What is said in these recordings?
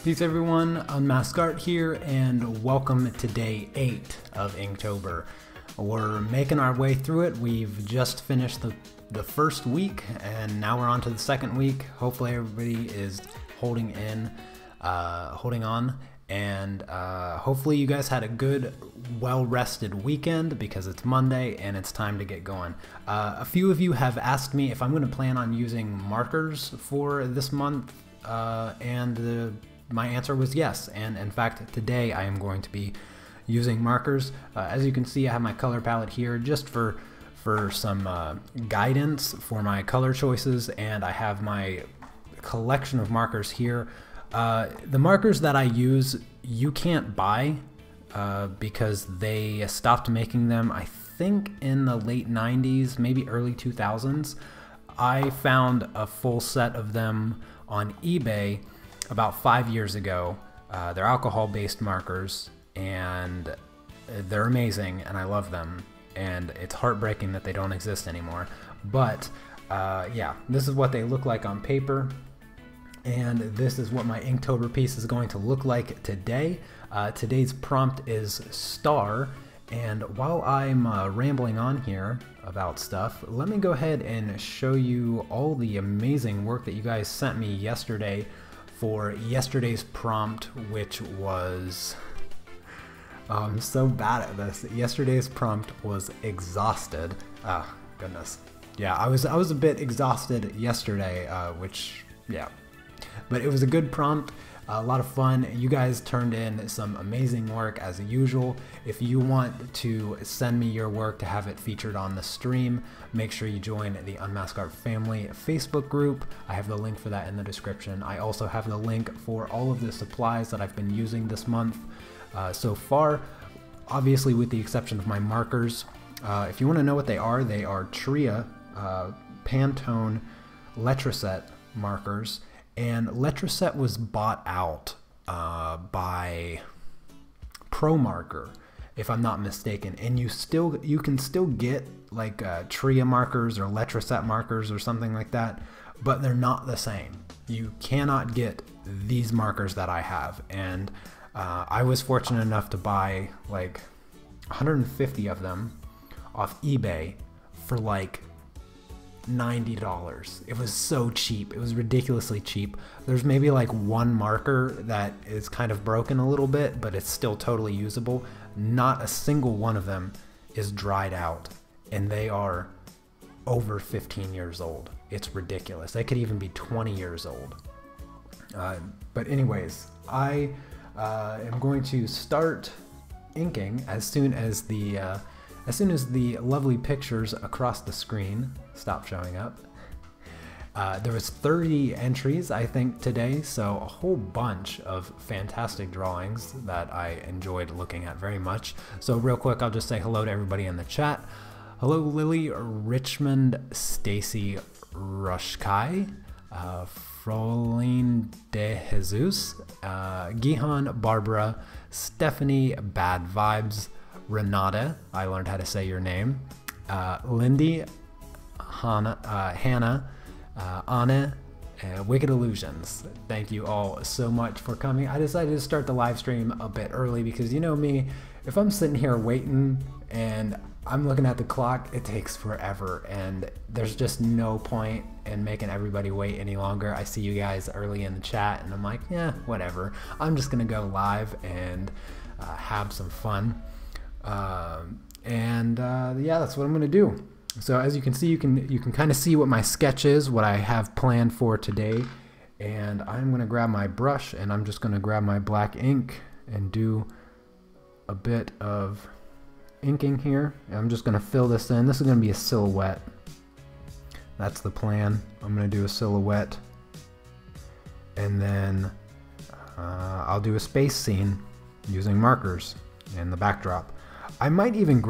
Peace everyone, Unmasked Art here, and welcome to day 8 of Inktober. We're making our way through it. We've just finished the first week, and now we're on to the second week. Hopefully everybody is holding on, and hopefully you guys had a good, well-rested weekend because it's Monday and it's time to get going. A few of you have asked me if I'm going to plan on using markers for this month, my answer was yes, and in fact today I am going to be using markers. As you can see, I have my color palette here just for some guidance for my color choices, and I have my collection of markers here. The markers that I use you can't buy because they stopped making them, I think, in the late 90s, maybe early 2000s. I found a full set of them on eBay about 5 years ago. They're alcohol-based markers, and they're amazing, and I love them, and it's heartbreaking that they don't exist anymore. But yeah, this is what they look like on paper, and this is what my Inktober piece is going to look like today. Today's prompt is star, and while I'm rambling on here about stuff, let me go ahead and show you all the amazing work that you guys sent me yesterday for yesterday's prompt, which was... I'm so bad at this. Yesterday's prompt was exhausted. Oh, goodness. Yeah, I was a bit exhausted yesterday, yeah. But it was a good prompt, a lot of fun. You guys turned in some amazing work as usual. If you want to send me your work to have it featured on the stream, make sure you join the Unmasked Art Family Facebook group. I have the link for that in the description. I also have the link for all of the supplies that I've been using this month so far, obviously with the exception of my markers. If you want to know what they are Tria Pantone Letraset markers. And Letraset was bought out by Pro Marker, if I'm not mistaken. And you can still get like Tria markers or Letraset markers or something like that, but they're not the same. You cannot get these markers that I have, and I was fortunate enough to buy like 150 of them off eBay for like $90. It was so cheap. It was ridiculously cheap. There's maybe like one marker that is kind of broken a little bit, but it's still totally usable. Not a single one of them is dried out, and they are over 15 years old. It's ridiculous. They could even be 20 years old. But anyways, I am going to start inking as soon as the lovely pictures across the screen stop showing up. There was 30 entries, I think, today, so a whole bunch of fantastic drawings that I enjoyed looking at very much. So real quick, I'll just say hello to everybody in the chat. Hello, Lily, Richmond, Stacy, Rushkai, Froline de Jesus, Gihan, Barbara, Stephanie, Bad Vibes, Renata, I learned how to say your name, Lindy, Hannah, Anna, Wicked Illusions. Thank you all so much for coming. I decided to start the live stream a bit early because, you know me, if I'm sitting here waiting and I'm looking at the clock, it takes forever, and there's just no point in making everybody wait any longer. I see you guys early in the chat, and I'm like, yeah, whatever. I'm just gonna go live and have some fun. Yeah, that's what I'm gonna do. So as you can see, you can kind of see what my sketch is, what I have planned for today, and I'm gonna grab my brush, and I'm just gonna grab my black ink and do a bit of inking here. And I'm just gonna fill this in. This is gonna be a silhouette. That's the plan. I'm gonna do a silhouette, and then I'll do a space scene using markers in the backdrop. I might even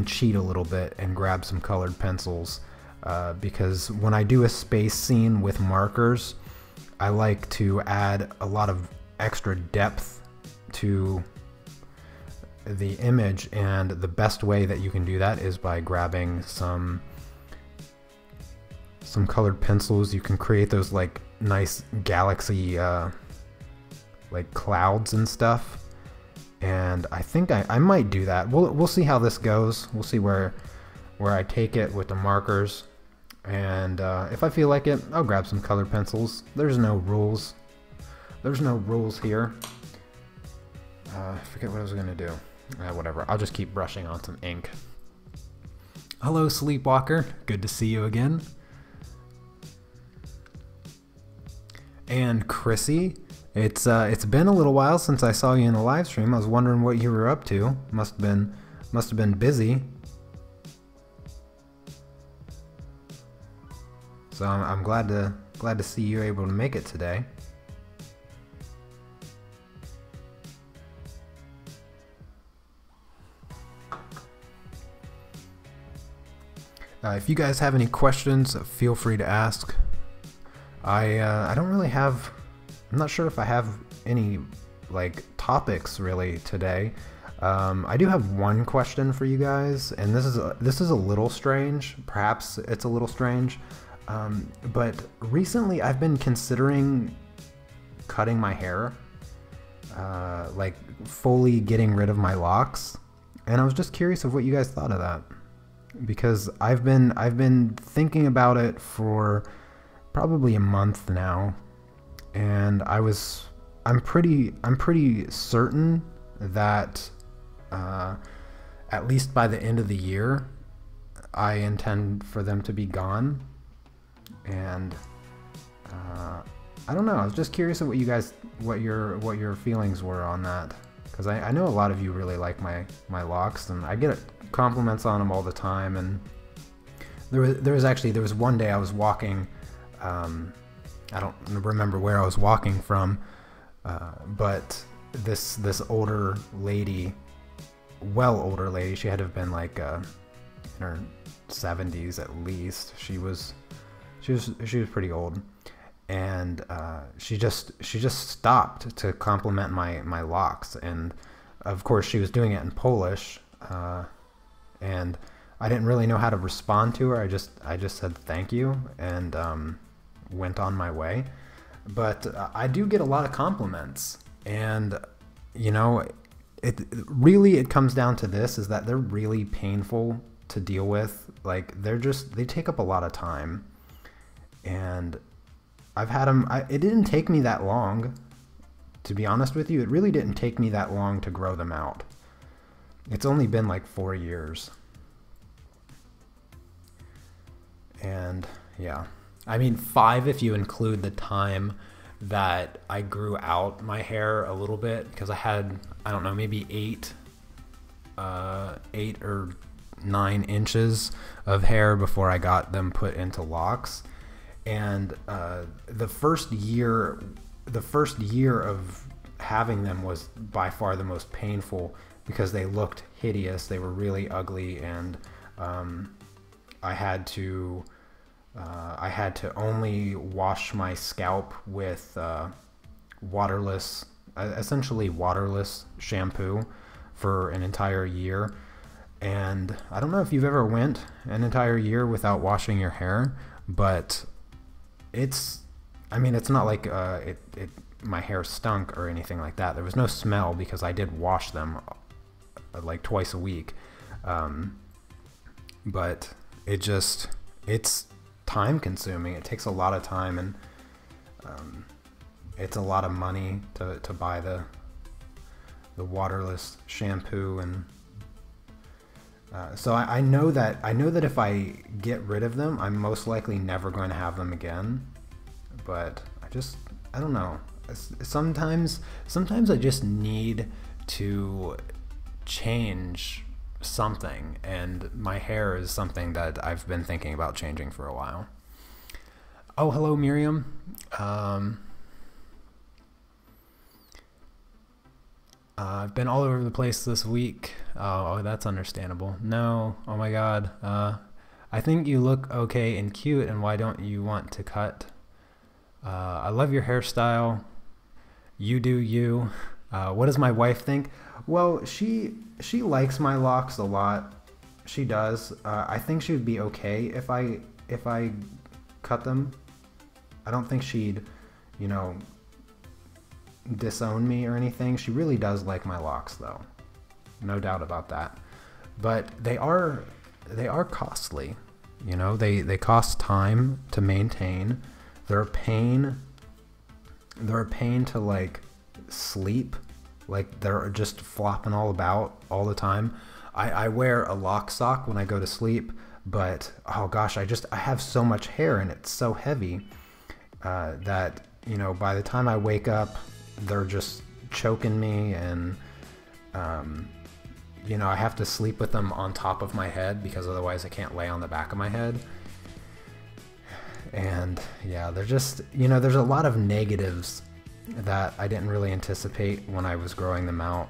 cheat a little bit and grab some colored pencils because when I do a space scene with markers, I like to add a lot of extra depth to the image, and the best way that you can do that is by grabbing some colored pencils. You can create those like nice galaxy like clouds and stuff. And I think I might do that. We'll see how this goes. We'll see where I take it with the markers. And if I feel like it, I'll grab some colored pencils. There's no rules. There's no rules here. I forget what I was gonna do. Whatever, I'll just keep brushing on some ink. Hello, Sleepwalker. Good to see you again. And Chrissy, it's been a little while since I saw you in the live stream. I was wondering what you were up to. Must have been busy. So I'm glad to see you able to make it today. If you guys have any questions, feel free to ask. I don't really have. I'm not sure if I have any like topics really today. I do have one question for you guys, and this is a little strange. Perhaps it's a little strange, but recently I've been considering cutting my hair, like fully getting rid of my locks, and I was just curious of what you guys thought of that, because I've been thinking about it for probably a month now, and I'm pretty certain that at least by the end of the year I intend for them to be gone. And I don't know, I was just curious of what you guys, what your feelings were on that, because I know a lot of you really like my locks, and I get compliments on them all the time. And there was one day I was walking, I don't remember where I was walking from, but this older lady, older lady, she had to have been like in her 70s at least. She was pretty old, and she just stopped to compliment my locks, and of course she was doing it in Polish, and I didn't really know how to respond to her. I just said thank you, and went on my way. But I do get a lot of compliments, and you know, it comes down to this, is that they're really painful to deal with. Like they take up a lot of time, and I've had them. It didn't take me that long, to be honest with you. It really didn't take me that long to grow them out. It's only been like 4 years. And yeah, I mean 5 if you include the time that I grew out my hair a little bit, because I had, I don't know, maybe 8 or 9 inches of hair before I got them put into locks. And the first year of having them was by far the most painful, because they looked hideous. They were really ugly, and I had to only wash my scalp with essentially waterless shampoo for an entire year. And I don't know if you've ever went an entire year without washing your hair, but it's not like my hair stunk or anything like that. There was no smell, because I did wash them like twice a week. But it's time consuming. It takes a lot of time, and it's a lot of money to buy the waterless shampoo. And so I know that if I get rid of them, I'm most likely never going to have them again. But I don't know. Sometimes I just need to change something, and my hair is something that I've been thinking about changing for a while. Oh, hello, Miriam. I've been all over the place this week. Oh, that's understandable. No, oh my god. I think you look okay and cute, and why don't you want to cut? I love your hairstyle. You do you. What does my wife think? Well, she likes my locks a lot. She does. I think she would be okay if I cut them. I don't think she'd, disown me or anything. She really does like my locks though. No doubt about that. But they are costly. You know, they cost time to maintain. They're a pain. They're a pain to like sleep. Like they're just flopping all about all the time. I wear a lock sock when I go to sleep, but oh gosh, I have so much hair and it's so heavy that, you know, by the time I wake up, they're just choking me, and you know, I have to sleep with them on top of my head because otherwise I can't lay on the back of my head. And yeah, they're just, you know, there's a lot of negatives that I didn't really anticipate when I was growing them out,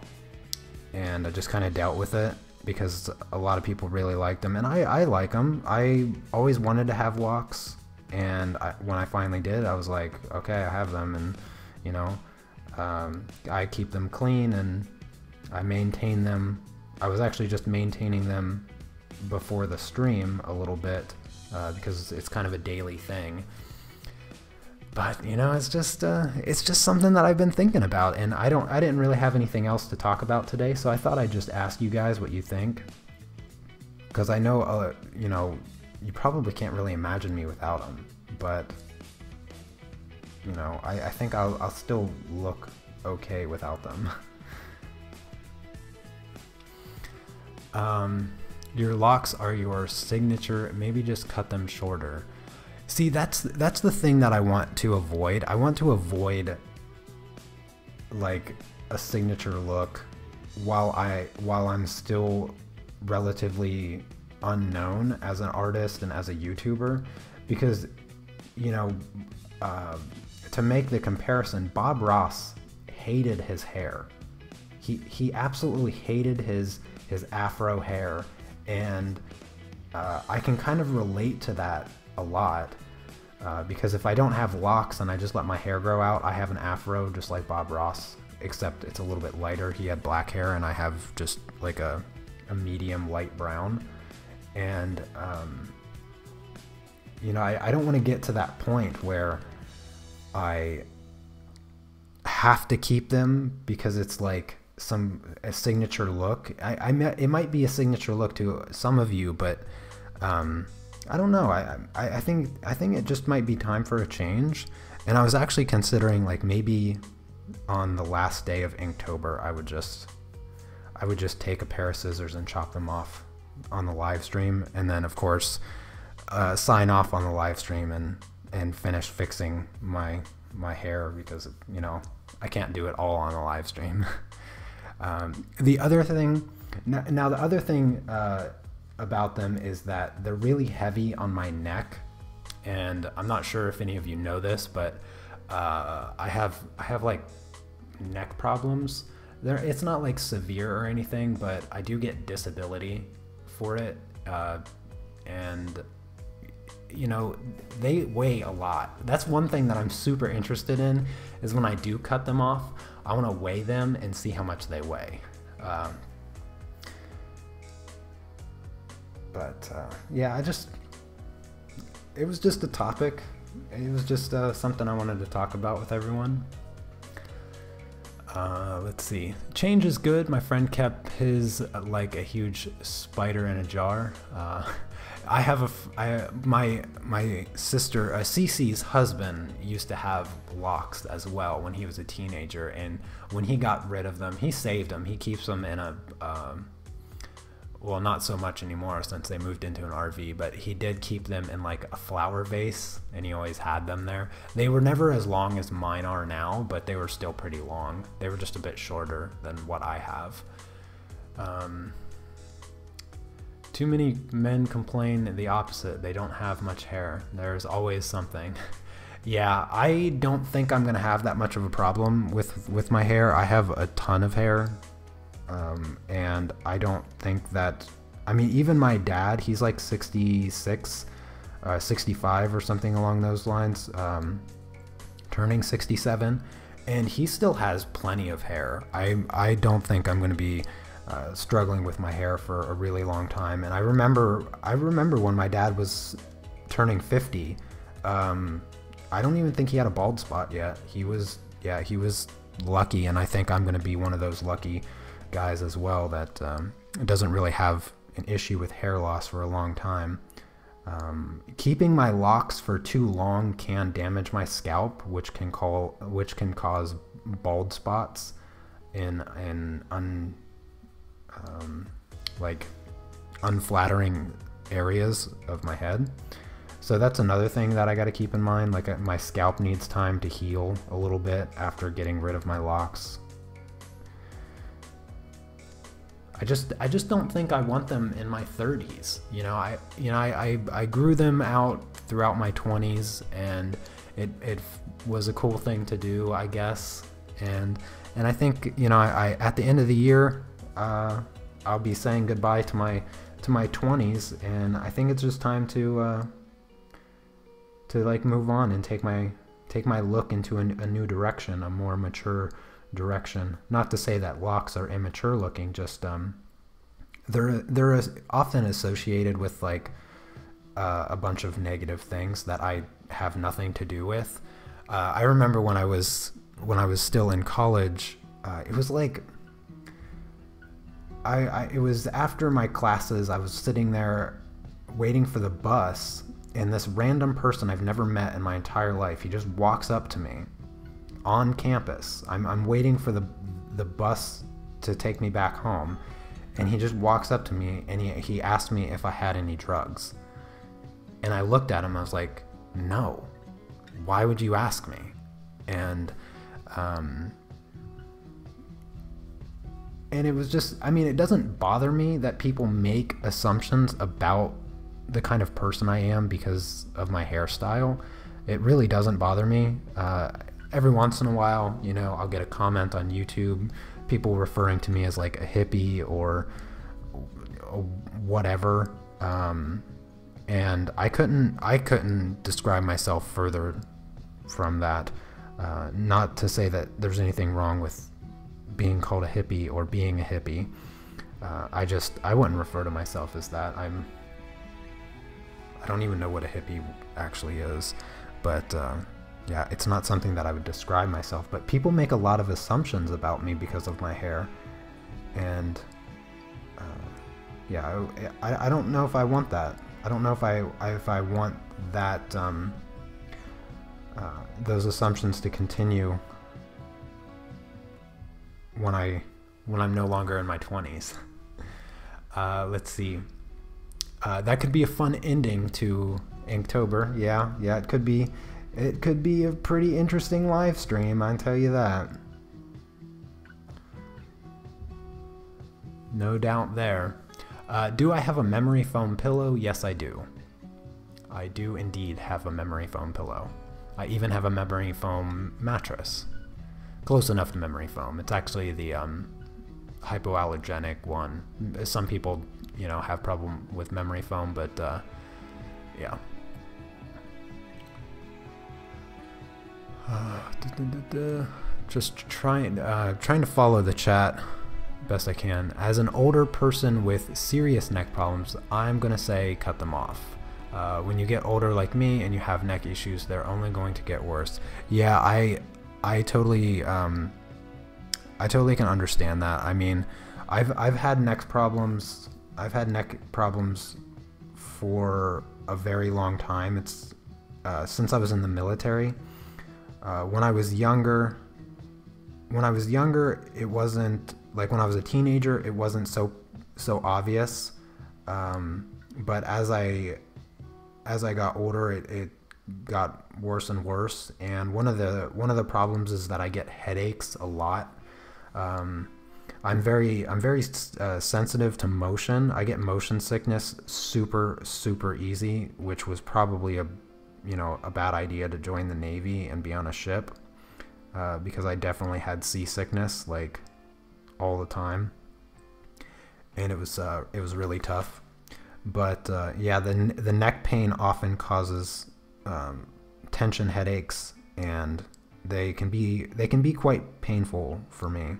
and I just kind of dealt with it because a lot of people really liked them, and I like them. I always wanted to have locks, and when I finally did, I was like, okay, I have them, and you know, I keep them clean and I maintain them. I was actually just maintaining them before the stream a little bit because it's kind of a daily thing. But you know, it's just something that I've been thinking about, and I didn't really have anything else to talk about today, so I thought I'd just ask you guys what you think, because I know you know, you probably can't really imagine me without them, but you know, I think I'll still look okay without them. Your locks are your signature. Maybe just cut them shorter. See, that's the thing that I want to avoid. I want to avoid like a signature look while I'm still relatively unknown as an artist and as a YouTuber, because you know, to make the comparison, Bob Ross hated his hair. He absolutely hated his afro hair, and I can kind of relate to that a lot. Because if I don't have locks and I just let my hair grow out, I have an afro just like Bob Ross, except it's a little bit lighter. He had black hair and I have just like a medium light brown. And, you know, I don't want to get to that point where I have to keep them because it's like a signature look. It might be a signature look to some of you, but I don't know. I think it just might be time for a change. And I was actually considering, like, maybe on the last day of Inktober, I would just take a pair of scissors and chop them off on the live stream, and then of course sign off on the live stream and finish fixing my hair, because you know, I can't do it all on the live stream. The other thing about them is that they're really heavy on my neck, and I'm not sure if any of you know this, but I have like neck problems. It's not like severe or anything, but I do get disability for it, and you know, they weigh a lot. That's one thing that I'm super interested in, is when I do cut them off, I want to weigh them and see how much they weigh. Yeah, it was just a topic. It was just something I wanted to talk about with everyone. Let's see. Change is good. My friend kept his like a huge spider in a jar. I have my sister, Cece's husband, used to have locks as well when he was a teenager, and when he got rid of them, he saved them. He keeps them in a well, not so much anymore since they moved into an RV, but he did keep them in like a flower vase, and he always had them there. They were never as long as mine are now, but they were still pretty long. They were just a bit shorter than what I have. Too many men complain the opposite. They don't have much hair. There's always something. Yeah, I don't think I'm gonna have that much of a problem with my hair. I have a ton of hair. And I don't think that, I mean, even my dad, he's like 66, 65 or something along those lines, turning 67, and he still has plenty of hair. I don't think I'm going to be struggling with my hair for a really long time. And I remember when my dad was turning 50, I don't even think he had a bald spot yet. He was lucky, and I think I'm going to be one of those lucky guys as well that doesn't really have an issue with hair loss for a long time. Keeping my locks for too long can damage my scalp, which can cause bald spots in like unflattering areas of my head. So that's another thing that I got to keep in mind. Like my scalp needs time to heal a little bit after getting rid of my locks. I just don't think I want them in my 30s. I grew them out throughout my 20s, and it was a cool thing to do, I guess. And I think, I at the end of the year, I'll be saying goodbye to my 20s, and I think it's just time to like move on and take my look into a new direction, a more mature direction. Not to say that locks are immature looking, just they're often associated with like a bunch of negative things that I have nothing to do with. I remember when I was still in college, it was like it was after my classes. I was sitting there waiting for the bus, and this random person I've never met in my entire life, he just walks up to me on campus. I'm waiting for the bus to take me back home, and he just walks up to me and he asked me if I had any drugs. And I looked at him, I was like, no, why would you ask me? And it was just, it doesn't bother me that people make assumptions about the kind of person I am because of my hairstyle. It really doesn't bother me. Every once in a while, I'll get a comment on YouTube, people referring to me as like a hippie or whatever. And I couldn't describe myself further from that. Not to say that there's anything wrong with being called a hippie or being a hippie. I wouldn't refer to myself as that. I don't even know what a hippie actually is, but yeah, it's not something that I would describe myself. But people make a lot of assumptions about me because of my hair, and yeah, I don't know if I want that. I don't know if I want that those assumptions to continue when I'm no longer in my 20s. Let's see. That could be a fun ending to Inktober. Yeah, it could be. It could be a pretty interesting live stream, I tell you that. No doubt there. Do I have a memory foam pillow? Yes, I do. I do indeed have a memory foam pillow. I even have a memory foam mattress. Close enough to memory foam. It's actually the hypoallergenic one. Some people, have problem with memory foam, but yeah. Just trying to follow the chat best I can. As an older person with serious neck problems, I'm gonna say cut them off. When you get older like me and you have neck issues, they're only going to get worse. Yeah, I totally can understand that. I've had neck problems. I've had neck problems for a very long time. It's since I was in the military. When I was younger, it wasn't like when I was a teenager. It wasn't so obvious. But as I got older, it got worse and worse. And one of the problems is that I get headaches a lot. I'm very sensitive to motion. I get motion sickness super easy, which was probably a bad idea to join the Navy and be on a ship, because I definitely had seasickness like all the time, and it was really tough. But yeah, the neck pain often causes tension headaches, and they can be quite painful for me.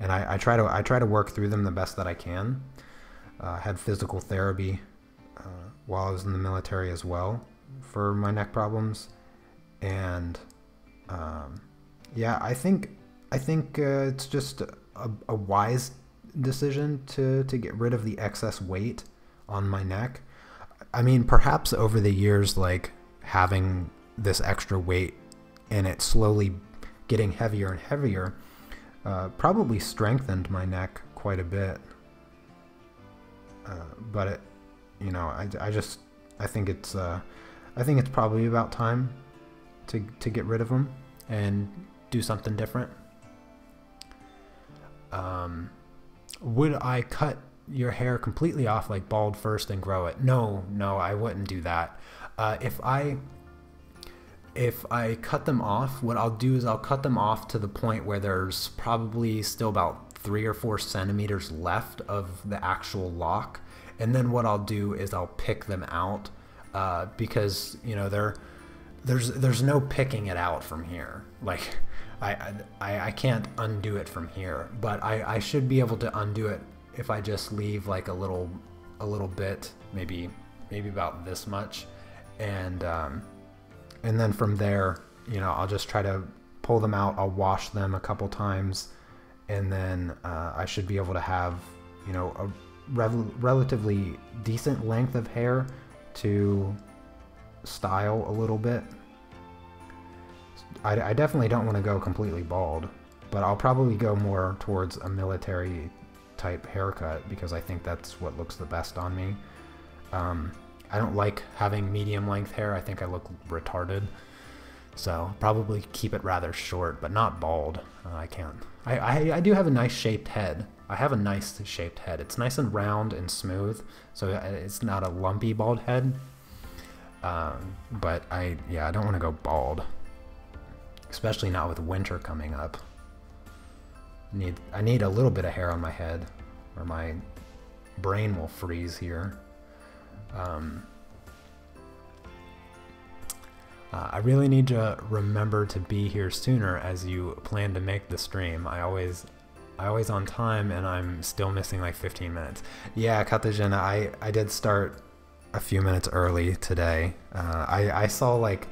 And I try to work through them the best that I can. Had physical therapy while I was in the military as well for my neck problems, and Yeah, I think it's just a wise decision to get rid of the excess weight on my neck. I mean, perhaps over the years, like having this extra weight and it slowly getting heavier and heavier, probably strengthened my neck quite a bit. But it, you know, I think it's probably about time to get rid of them and do something different. Would I cut your hair completely off, like bald first and grow it? No, I wouldn't do that. If I cut them off, what I'll do is I'll cut them off to the point where there's probably still about 3 or 4 centimeters left of the actual lock, and then what I'll do is I'll pick them out, because you know there's no picking it out from here. Like I can't undo it from here, but I should be able to undo it if I just leave like a little bit, maybe about this much, and then from there, you know, I'll just try to pull them out. I'll wash them a couple times, and then I should be able to have, you know, a relatively decent length of hair to style a little bit. I definitely don't want to go completely bald, but I'll probably go more towards a military type haircut because I think that's what looks the best on me. I don't like having medium length hair. I think I look retarded. So probably keep it rather short, but not bald. I can't. I do have a nice shaped head. I have a nice shaped head. It's nice and round and smooth, so it's not a lumpy bald head. But I don't want to go bald, especially not with winter coming up. I need a little bit of hair on my head, or my brain will freeze here. I really need to remember to be here sooner as you plan to make the stream. I always on time, and I'm still missing like 15 minutes. Yeah, Katajina, I did start a few minutes early today. I saw like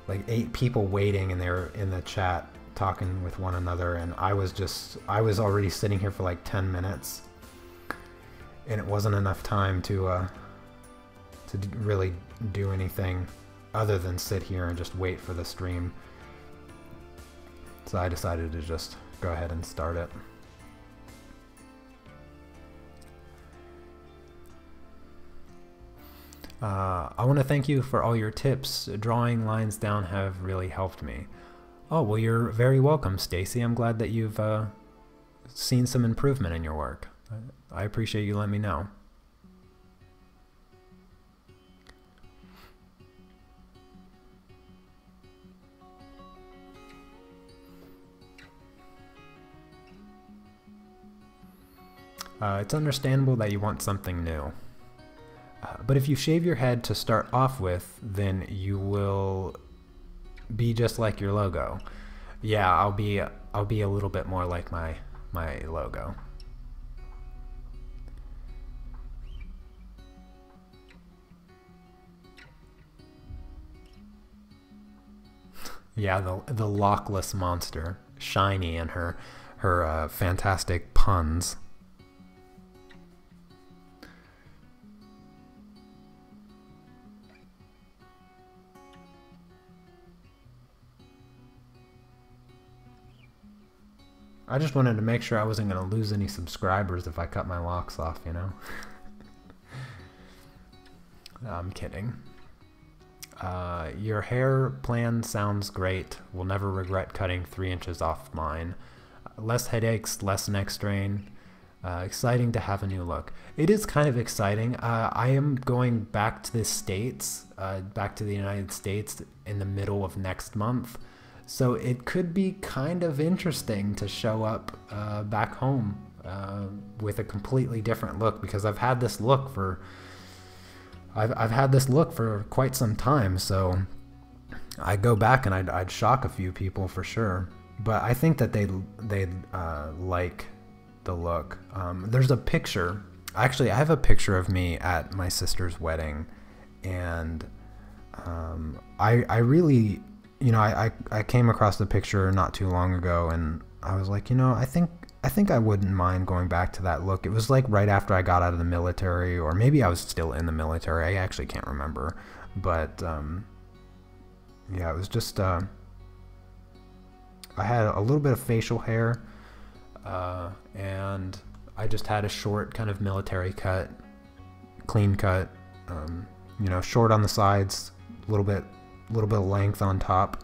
8 people waiting, and they were in the chat talking with one another, and I was already sitting here for like 10 minutes, and it wasn't enough time to really do anything other than sit here and just wait for the stream. So I decided to just go ahead and start it. I want to thank you for all your tips. Drawing lines down have really helped me. Oh, well, you're very welcome, Stacy. I'm glad that you've seen some improvement in your work. I appreciate you letting me know. It's understandable that you want something new. But if you shave your head to start off with, then you will be just like your logo. Yeah, I'll be a little bit more like my logo. Yeah, the lockless monster, Shiny, and her fantastic puns. I just wanted to make sure I wasn't going to lose any subscribers if I cut my locks off, you know? I'm kidding. Your hair plan sounds great. Will never regret cutting 3 inches off mine. Less headaches, less neck strain. Exciting to have a new look. It is kind of exciting. I am going back to the States, back to the United States in the middle of next month. So it could be kind of interesting to show up back home with a completely different look, because I've had this look for quite some time. So I'd go back and I'd shock a few people for sure. But I think that they'd like the look. There's a picture. Actually, I have a picture of me at my sister's wedding, and I really you know, I came across the picture not too long ago, and I was like, you know, I think I wouldn't mind going back to that look. It was like right after I got out of the military, or maybe I was still in the military. I actually can't remember, but yeah, it was just I had a little bit of facial hair, and I just had a short kind of military cut, clean cut, you know, short on the sides, a little bit of length on top.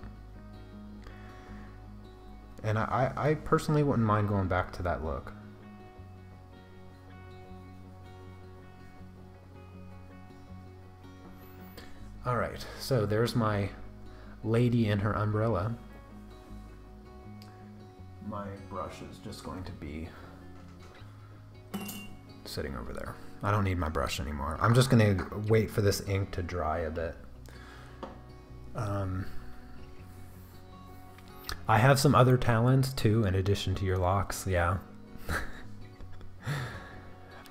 And I personally wouldn't mind going back to that look. Alright, so there's my lady in her umbrella. My brush is just going to be sitting over there. I don't need my brush anymore. I'm just going to wait for this ink to dry a bit. I have some other talents too, in addition to your locks. Yeah.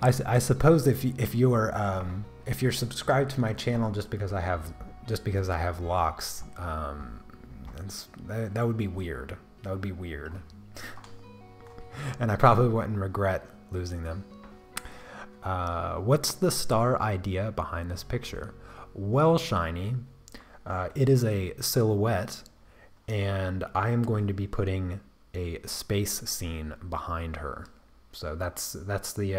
I suppose if you're subscribed to my channel just because I have locks, that would be weird. That would be weird, and I probably wouldn't regret losing them. What's the star idea behind this picture? Well, Shiny, it is a silhouette, and I am going to be putting a space scene behind her. So that's the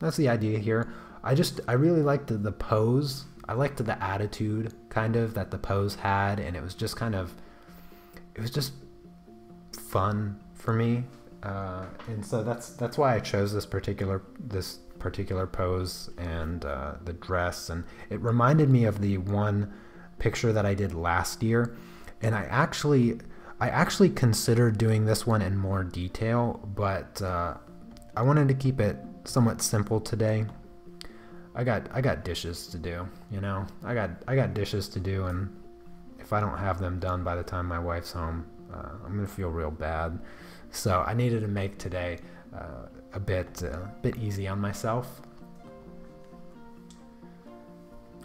idea here. I really liked the pose. I liked the attitude kind of that the pose had, and it was just fun for me. And so that's why I chose this particular pose and the dress, and it reminded me of the one picture that I did last year. And I actually considered doing this one in more detail, but I wanted to keep it somewhat simple today. I got dishes to do, you know. I got dishes to do, and if I don't have them done by the time my wife's home, I'm gonna feel real bad. So I needed to make today a bit easy on myself.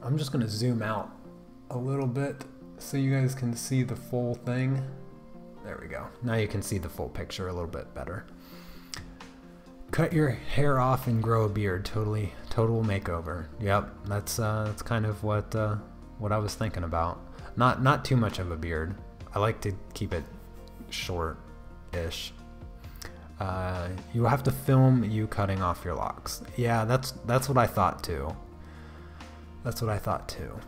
I'm just gonna zoom out a little bit so you guys can see the full thing. There we go. Now you can see the full picture a little bit better. Cut your hair off and grow a beard. Total makeover. Yep, that's kind of what I was thinking about. Not too much of a beard. I like to keep it short-ish. You have to film you cutting off your locks. Yeah, that's what I thought too. That's what I thought too.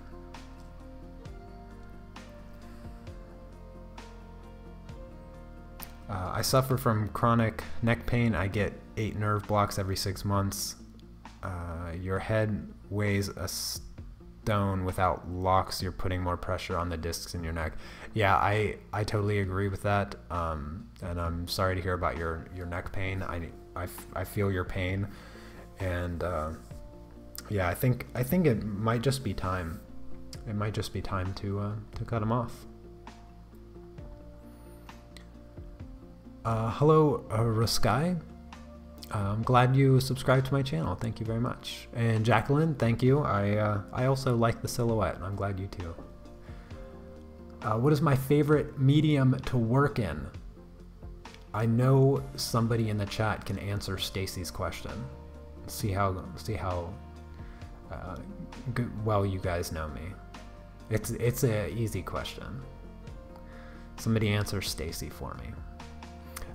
I suffer from chronic neck pain. I get 8 nerve blocks every 6 months. Your head weighs a stone. Without locks, you're putting more pressure on the discs in your neck. Yeah, I totally agree with that. And I'm sorry to hear about your neck pain. I feel your pain, and yeah, I think it might just be time. It might just be time to cut them off. Hello, Raskai. I'm glad you subscribed to my channel. Thank you very much. And Jacqueline, thank you. I also like the silhouette. I'm glad you too. What is my favorite medium to work in? I know somebody in the chat can answer Stacy's question. See how well you guys know me. It's a easy question. Somebody answer Stacy for me.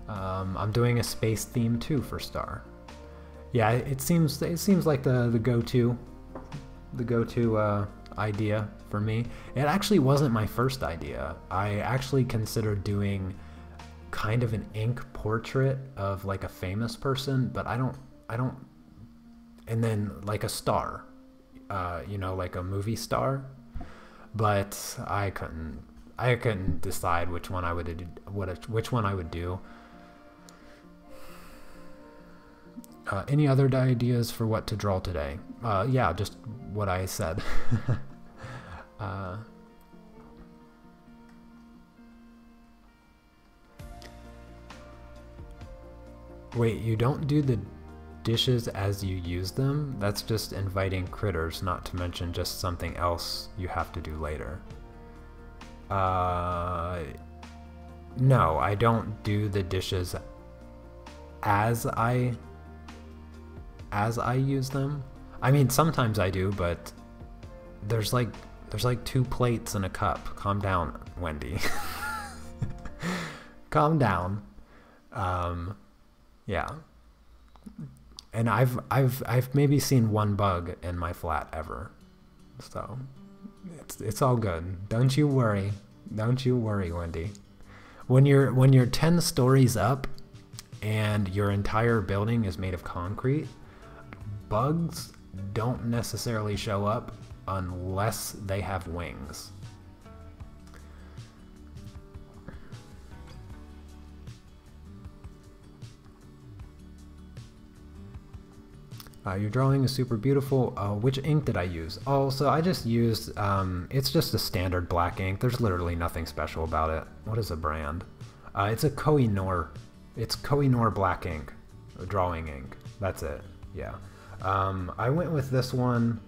I'm doing a space theme too for Star. Yeah, it seems like the go-to idea for me. It actually wasn't my first idea. I actually considered doing kind of an ink portrait of like a famous person, but I don't, and then like a star, you know, like a movie star. But I couldn't decide which one I would do. Any other ideas for what to draw today? Yeah, just what I said. Wait, you don't do the dishes as you use them? That's just inviting critters, not to mention just something else you have to do later. No, I don't do the dishes as I use them. I mean, sometimes I do, but there's like 2 plates and a cup. Calm down, Wendy. Calm down. Yeah. And I've maybe seen 1 bug in my flat ever. So it's all good. Don't you worry. Don't you worry, Wendy. When you're 10 stories up and your entire building is made of concrete, bugs don't necessarily show up unless they have wings. Your drawing is super beautiful. Which ink did I use? Oh, so I just used, it's just a standard black ink. There's literally nothing special about it. What is the brand? It's a Koh-i-Noor. It's Koh-i-Noor black ink, drawing ink. That's it, yeah. I went with this one.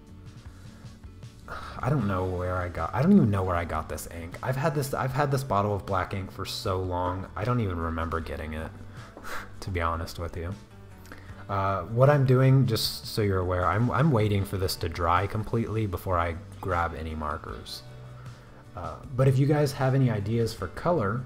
I don't know where I don't even know where I got this ink. I've had this bottle of black ink for so long, I don't even remember getting it, to be honest with you. What I'm doing, just so you're aware, I'm waiting for this to dry completely before I grab any markers. But if you guys have any ideas for color,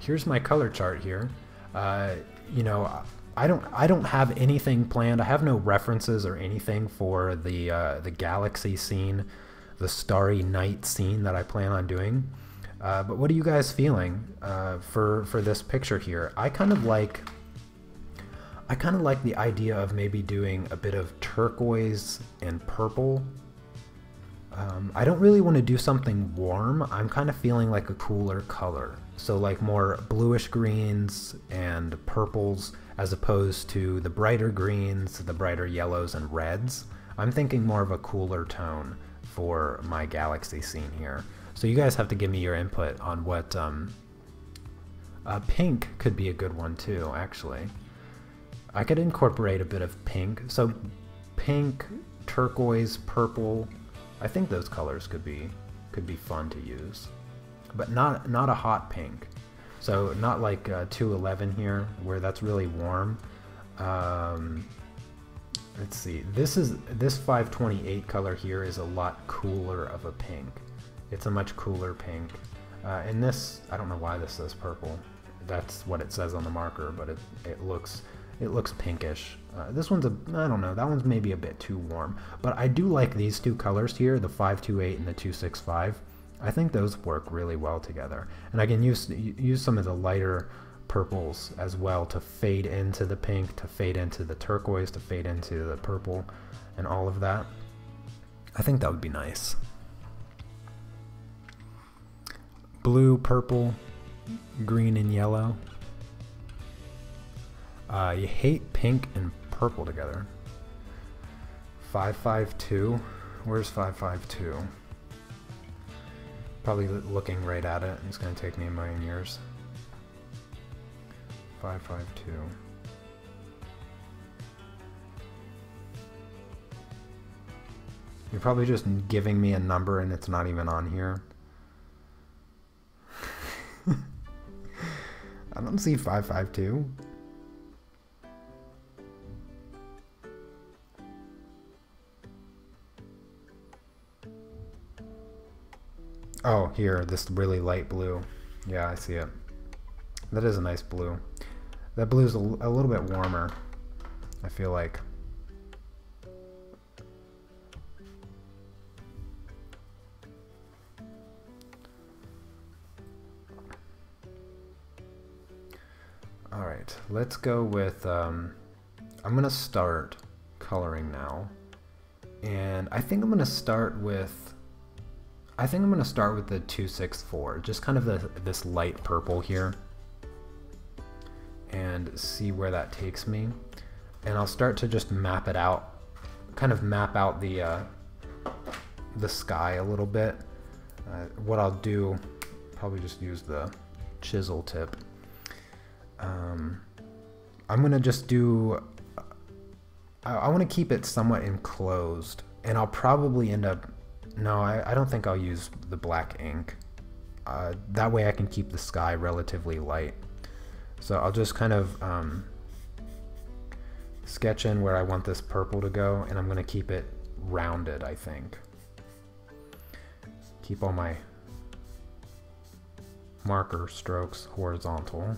here's my color chart here. You know, I don't have anything planned. I have no references or anything for the galaxy scene, the starry night scene that I plan on doing. But what are you guys feeling for this picture here? I kind of like the idea of maybe doing a bit of turquoise and purple. I don't really want to do something warm. I'm kind of feeling like a cooler color. So like more bluish greens and purples as opposed to the brighter greens, the brighter yellows and reds. I'm thinking more of a cooler tone for my galaxy scene here. So you guys have to give me your input on what pink could be a good one too, actually. I could incorporate a bit of pink. So pink, turquoise, purple. I think those colors could be fun to use, but not a hot pink. So not like 211 here, where that's really warm. Let's see. This 528 color here is a lot cooler of a pink. It's a much cooler pink. And this, I don't know why this says purple. That's what it says on the marker, but it looks pinkish. This one's I don't know, that one's maybe a bit too warm. But I do like these 2 colors here, the 528 and the 265. I think those work really well together. And I can use some of the lighter purples as well to fade into the pink, to fade into the turquoise, to fade into the purple, and all of that. I think that would be nice. Blue, purple, green, and yellow. You hate pink and purple together. 552. Where's 552? Probably looking right at it. It's going to take me a million years. 552. You're probably just giving me a number and it's not even on here. I don't see 552. Oh, here, this really light blue. Yeah, I see it. That is a nice blue. That blue's a little bit warmer, I feel like. Alright, let's go with, I'm going to start coloring now. And I think I'm going to start with the 264, just kind of this light purple here, and see where that takes me. And I'll start to just map it out, kind of map out the sky a little bit. What I'll do, probably just use the chisel tip. I'm gonna just do, I want to keep it somewhat enclosed, and I'll probably end up, no, I don't think I'll use the black ink. that way I can keep the sky relatively light. So I'll just kind of sketch in where I want this purple to go, and I'm going to keep it rounded, I think. Keep all my marker strokes horizontal.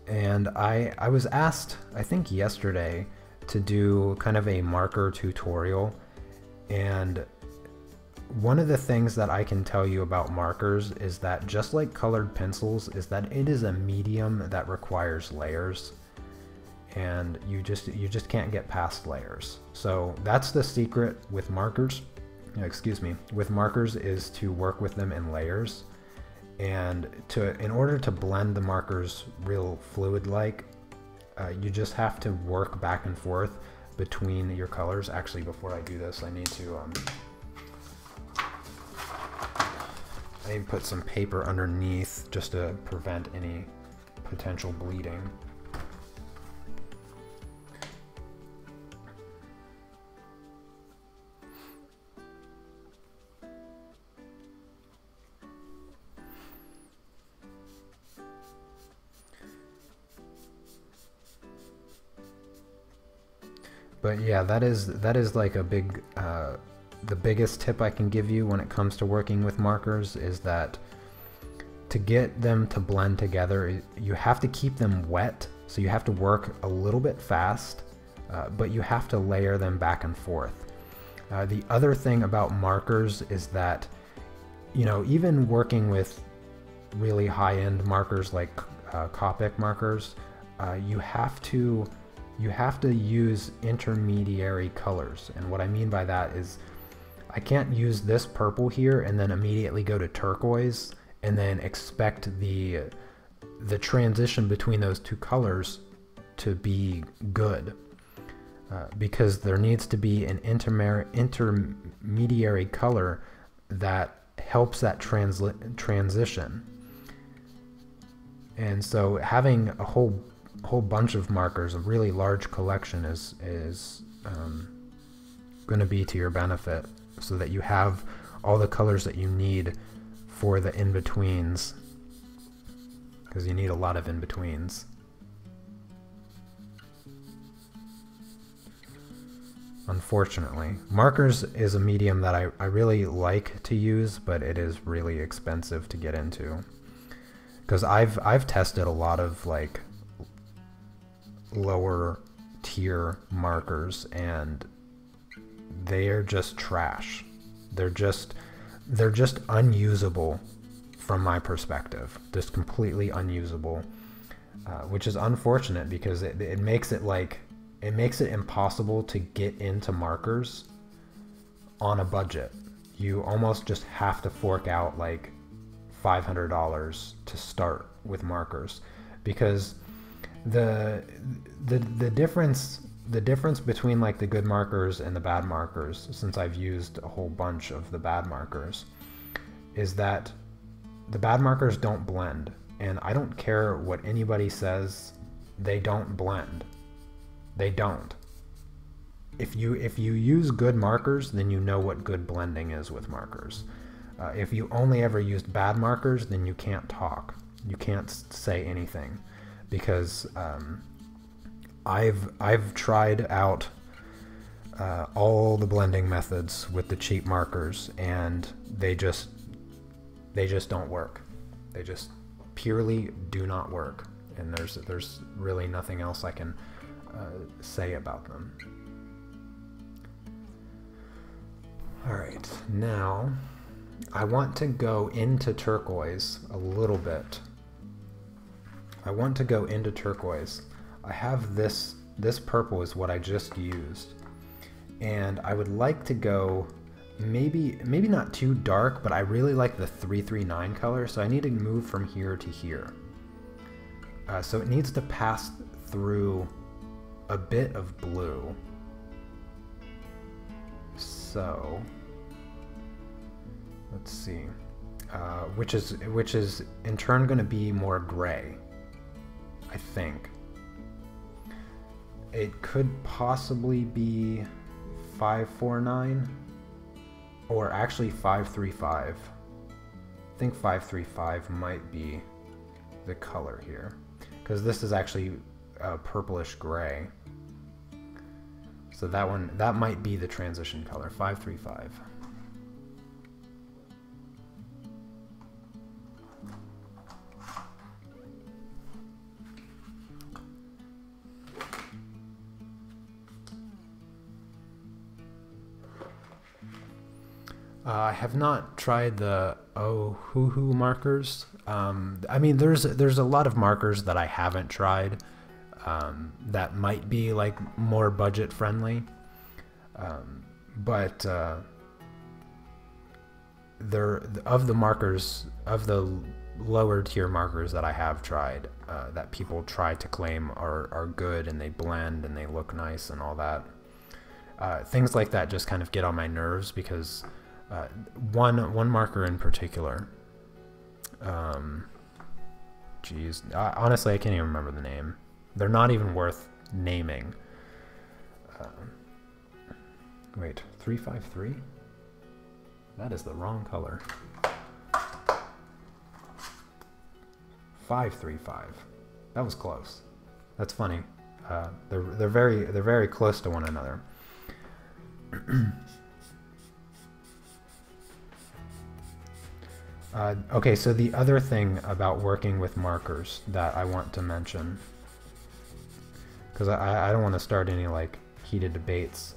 And I was asked, I think yesterday, to do kind of a marker tutorial, and one of the things that I can tell you about markers is that, just like colored pencils, is that it is a medium that requires layers, and you just can't get past layers. So that's the secret with markers, with markers, is to work with them in layers. And in order to blend the markers real fluid-like, you just have to work back and forth between your colors. Actually, before I do this, I need to put some paper underneath just to prevent any potential bleeding. But yeah, that is like a big, the biggest tip I can give you when it comes to working with markers is that to get them to blend together, you have to keep them wet. So you have to work a little bit fast, but you have to layer them back and forth. The other thing about markers is that, you know, even working with really high-end markers like Copic markers, you have to use intermediary colors. And what I mean by that is, I can't use this purple here and then immediately go to turquoise and then expect the transition between those two colors to be good, because there needs to be an intermediary color that helps that transition. And so having a whole bunch of markers, a really large collection, is going to be to your benefit, so that you have all the colors that you need for the in-betweens, because you need a lot of in-betweens. Unfortunately, markers is a medium that I really like to use, but it is really expensive to get into, because I've tested a lot of like lower tier markers, and they are just trash. They're just unusable from my perspective, just completely unusable, which is unfortunate, because it makes it impossible to get into markers on a budget. You almost just have to fork out like $500 to start with markers, because the difference between like the good markers and the bad markers, since I've used a whole bunch of the bad markers, is that the bad markers don't blend. And I don't care what anybody says, they don't blend. They don't. If you use good markers, then you know what good blending is with markers. If you only ever used bad markers, then you can't talk. You can't say anything, because I've tried out all the blending methods with the cheap markers, and they just don't work. They just purely do not work, and there's really nothing else I can say about them. All right, now I want to go into turquoise a little bit. I want to go into turquoise. I have this purple is what I just used, and I would like to go maybe not too dark, but I really like the 339 color, so I need to move from here to here. So it needs to pass through a bit of blue. So let's see, which is in turn going to be more gray, I think. It could possibly be 549, or actually 535. I think 535 might be the color here, because this is actually a purplish gray. So that might be the transition color, 535. I have not tried the Ohuhu markers. I mean, there's a lot of markers that I haven't tried that might be like more budget friendly, but of the markers, of the lower tier markers that I have tried, that people try to claim are good and they blend and they look nice and all that. Things like that just kind of get on my nerves, because one marker in particular, geez, honestly I can't even remember the name. They're not even worth naming. Wait, 353? That is the wrong color. 535. That was close. That's funny. They're very close to one another. Okay, so the other thing about working with markers that I want to mention, because I don't want to start any like heated debates.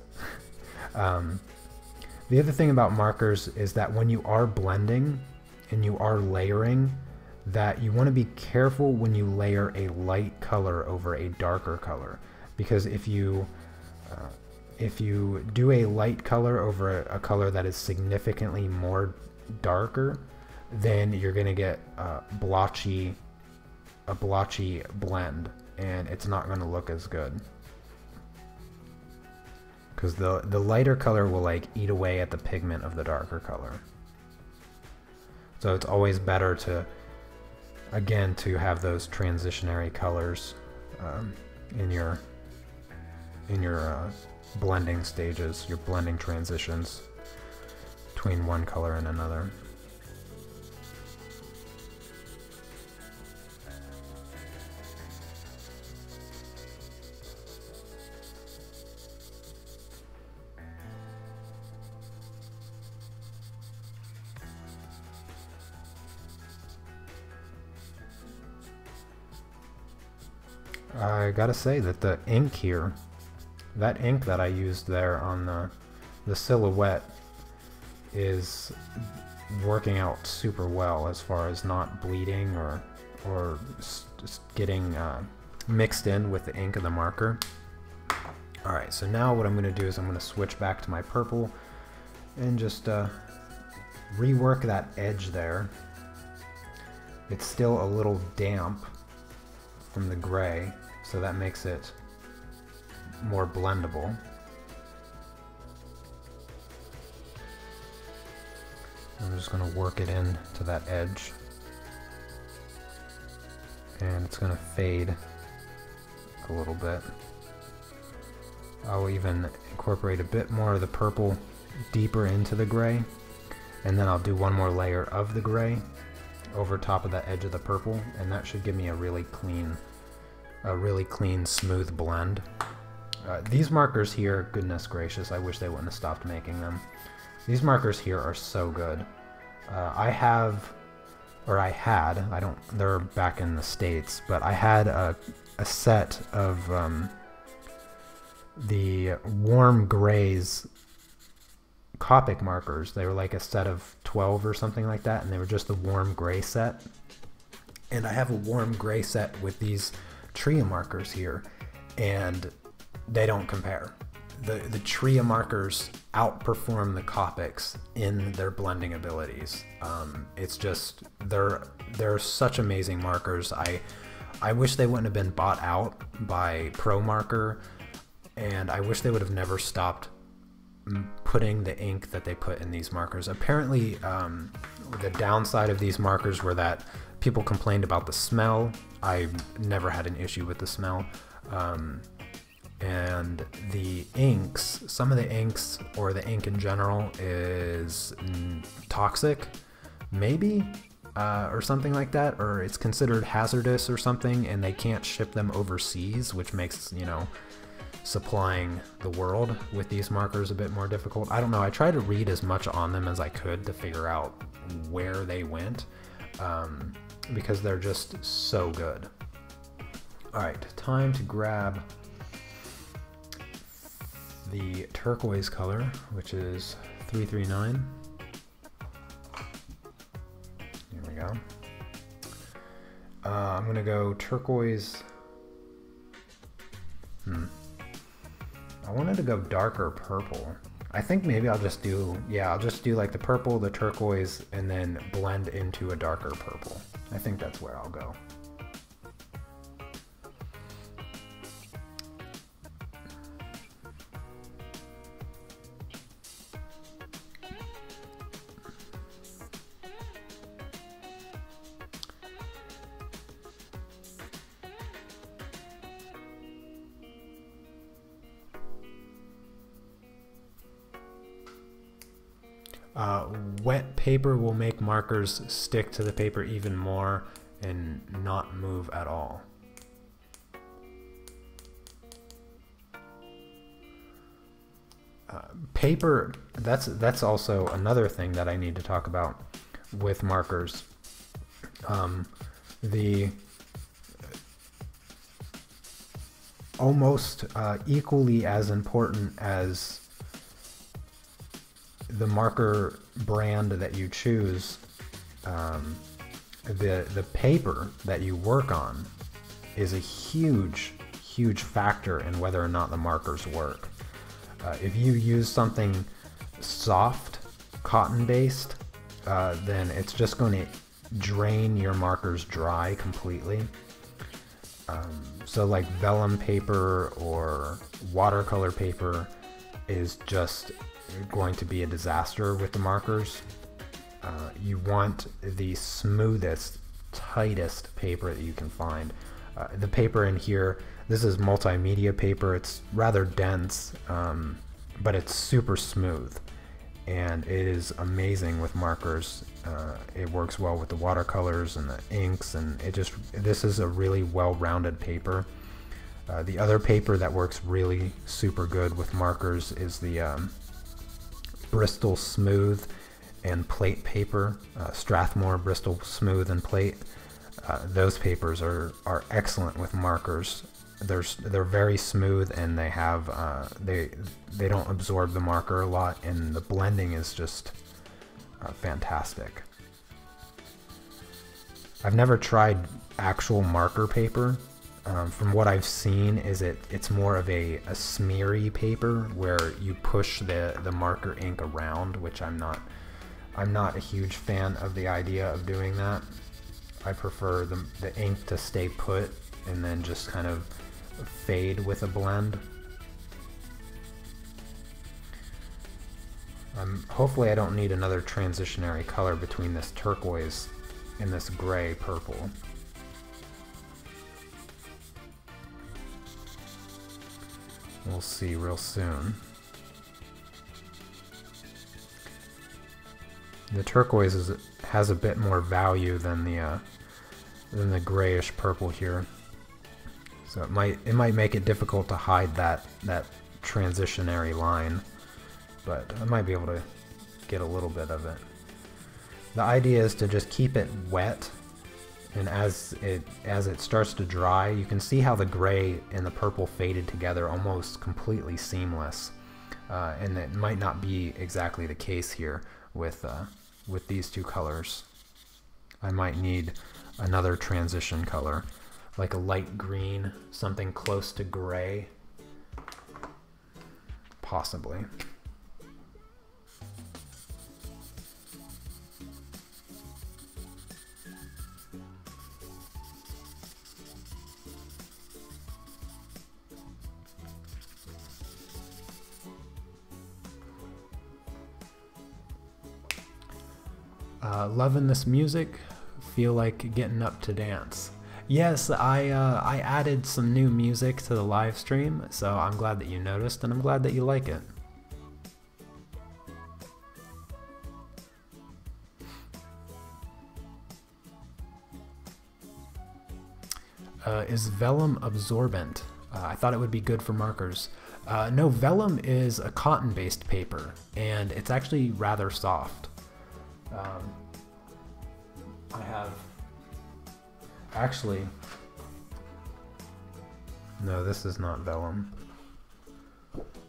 The other thing about markers is that when you are blending and you are layering, that you want to be careful when you layer a light color over a darker color, because if you do a light color over a color that is significantly more darker, then you're going to get a blotchy blend, and it's not going to look as good, because the lighter color will like eat away at the pigment of the darker color. So it's always better to, again, to have those transitionary colors in your blending stages, your blending transitions between one color and another. I gotta say that the ink here, that ink that I used there on the silhouette, is working out super well as far as not bleeding or just getting mixed in with the ink of the marker. Alright, so now what I'm going to do is I'm going to switch back to my purple and just rework that edge there. It's still a little damp from the gray, so that makes it more blendable. I'm just going to work it in to that edge, and it's going to fade a little bit. I'll even incorporate a bit more of the purple deeper into the gray, and then I'll do one more layer of the gray over top of that edge of the purple, and that should give me a really clean, smooth blend. These markers here, goodness gracious, I wish they wouldn't have stopped making them. These markers here are so good. I had, they're back in the States, but I had a set of the warm grays Copic markers. They were like a set of 12 or something like that, and they were just the warm gray set. And I have a warm gray set with these Tria markers here, and they don't compare. The Tria markers outperform the Copics in their blending abilities. It's just, they're such amazing markers. I wish they wouldn't have been bought out by Pro Marker, and I wish they would have never stopped putting the ink that they put in these markers. Apparently, the downside of these markers were that people complained about the smell. I never had an issue with the smell. and the inks, some of the inks or the ink in general is toxic, maybe, or something like that, or it's considered hazardous or something, and they can't ship them overseas, which makes, you know, supplying the world with these markers a bit more difficult. I don't know, I tried to read as much on them as I could to figure out where they went, because they're just so good. Alright, time to grab the turquoise color, which is 339. Here we go. I'm gonna go turquoise. I wanted to go darker purple. I think maybe I'll just do, yeah, I'll just do like the purple, the turquoise, and then blend into a darker purple. I think that's where I'll go. Wet paper will make markers stick to the paper even more and not move at all. Paper, that's also another thing that I need to talk about with markers. The almost equally as important as the marker brand that you choose, the paper that you work on is a huge factor in whether or not the markers work. If you use something soft, cotton-based, then it's just going to drain your markers dry completely. So like vellum paper or watercolor paper is just going to be a disaster with the markers. You want the smoothest, tightest paper that you can find. The paper in here, this is multimedia paper. It's rather dense, but it's super smooth, and it is amazing with markers. It works well with the watercolors and the inks, and this is a really well-rounded paper. The other paper that works really super good with markers is the Bristol Smooth and Plate paper, Strathmore, Bristol Smooth and Plate. Those papers are excellent with markers. They're very smooth, and they have they don't absorb the marker a lot, and the blending is just fantastic. I've never tried actual marker paper. From what I've seen, it's more of a smeary paper where you push the marker ink around, which I'm not a huge fan of the idea of doing that. I prefer the ink to stay put and then just kind of fade with a blend. Hopefully I don't need another transitionary color between this turquoise and this gray purple. We'll see real soon. The turquoise has a bit more value than the grayish purple here, so it might make it difficult to hide that transitionary line, but I might be able to get a little bit of it. The idea is to just keep it wet, and as it starts to dry, you can see how the gray and the purple faded together almost completely seamless, and it might not be exactly the case here with these two colors. I might need another transition color, like a light green, something close to gray, possibly. Loving this music, feel like getting up to dance. Yes, I added some new music to the live stream, so I'm glad that you noticed, and I'm glad that you like it. Is vellum absorbent? I thought it would be good for markers. No, vellum is a cotton-based paper, and it's actually rather soft. I have... Actually... No, this is not vellum.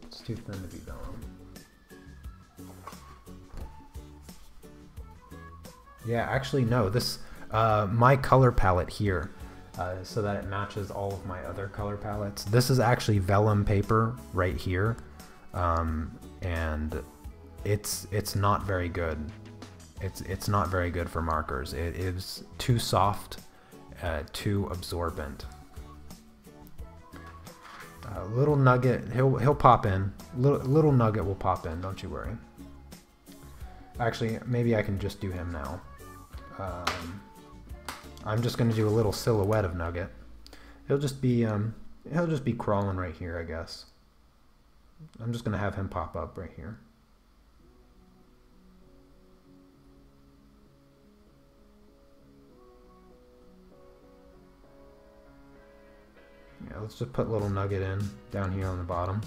It's too thin to be vellum. Yeah, actually no, this... my color palette here, so that it matches all of my other color palettes. This is actually vellum paper right here, and it's not very good. It's not very good for markers. It is too soft, too absorbent. Little Nugget, he'll pop in. Little Nugget will pop in. Don't you worry. Actually, maybe I can just do him now. I'm just going to do a little silhouette of Nugget. He'll just be crawling right here, I guess. I'm just going to have him pop up right here. Yeah, let's just put little Nugget in down here on the bottom.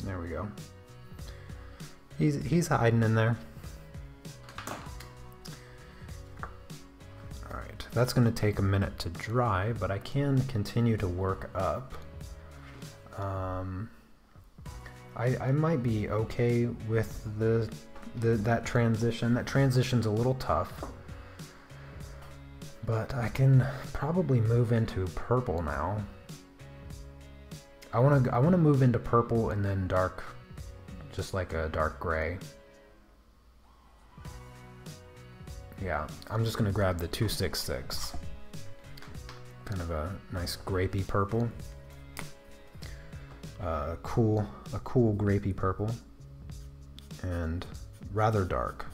There we go. He's hiding in there. Alright, that's going to take a minute to dry, but I can continue to work up. I might be okay with that transition. That transition's a little tough, but I can probably move into purple now. I want to move into purple and then dark, just like a dark gray. Yeah, I'm just gonna grab the 266. Kind of a nice grapey purple. A cool grapey purple, and rather dark.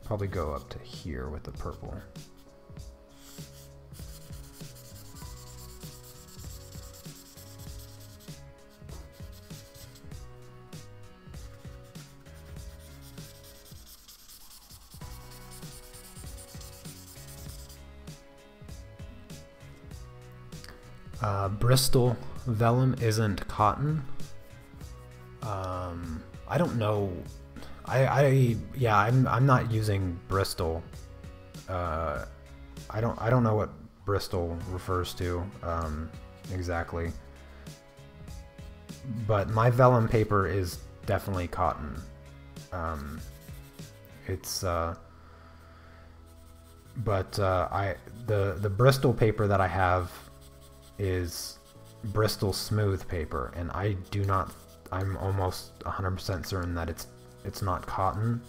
Probably go up to here with the purple. Bristol vellum isn't cotton. I don't know. Yeah, I'm not using Bristol. I don't know what Bristol refers to exactly. But my vellum paper is definitely cotton. The Bristol paper that I have is Bristol smooth paper, and I'm almost 100% certain that it's not cotton.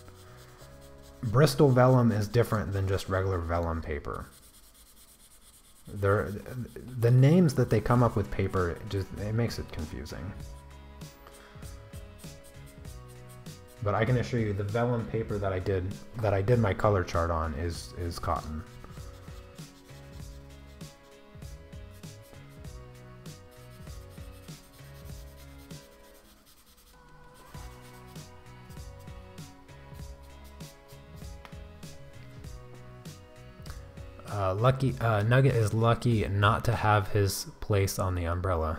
Bristol vellum is different than just regular vellum paper. The names that they come up with paper, it makes it confusing. But I can assure you the vellum paper that I did my color chart on is cotton. Nugget is lucky not to have his place on the umbrella.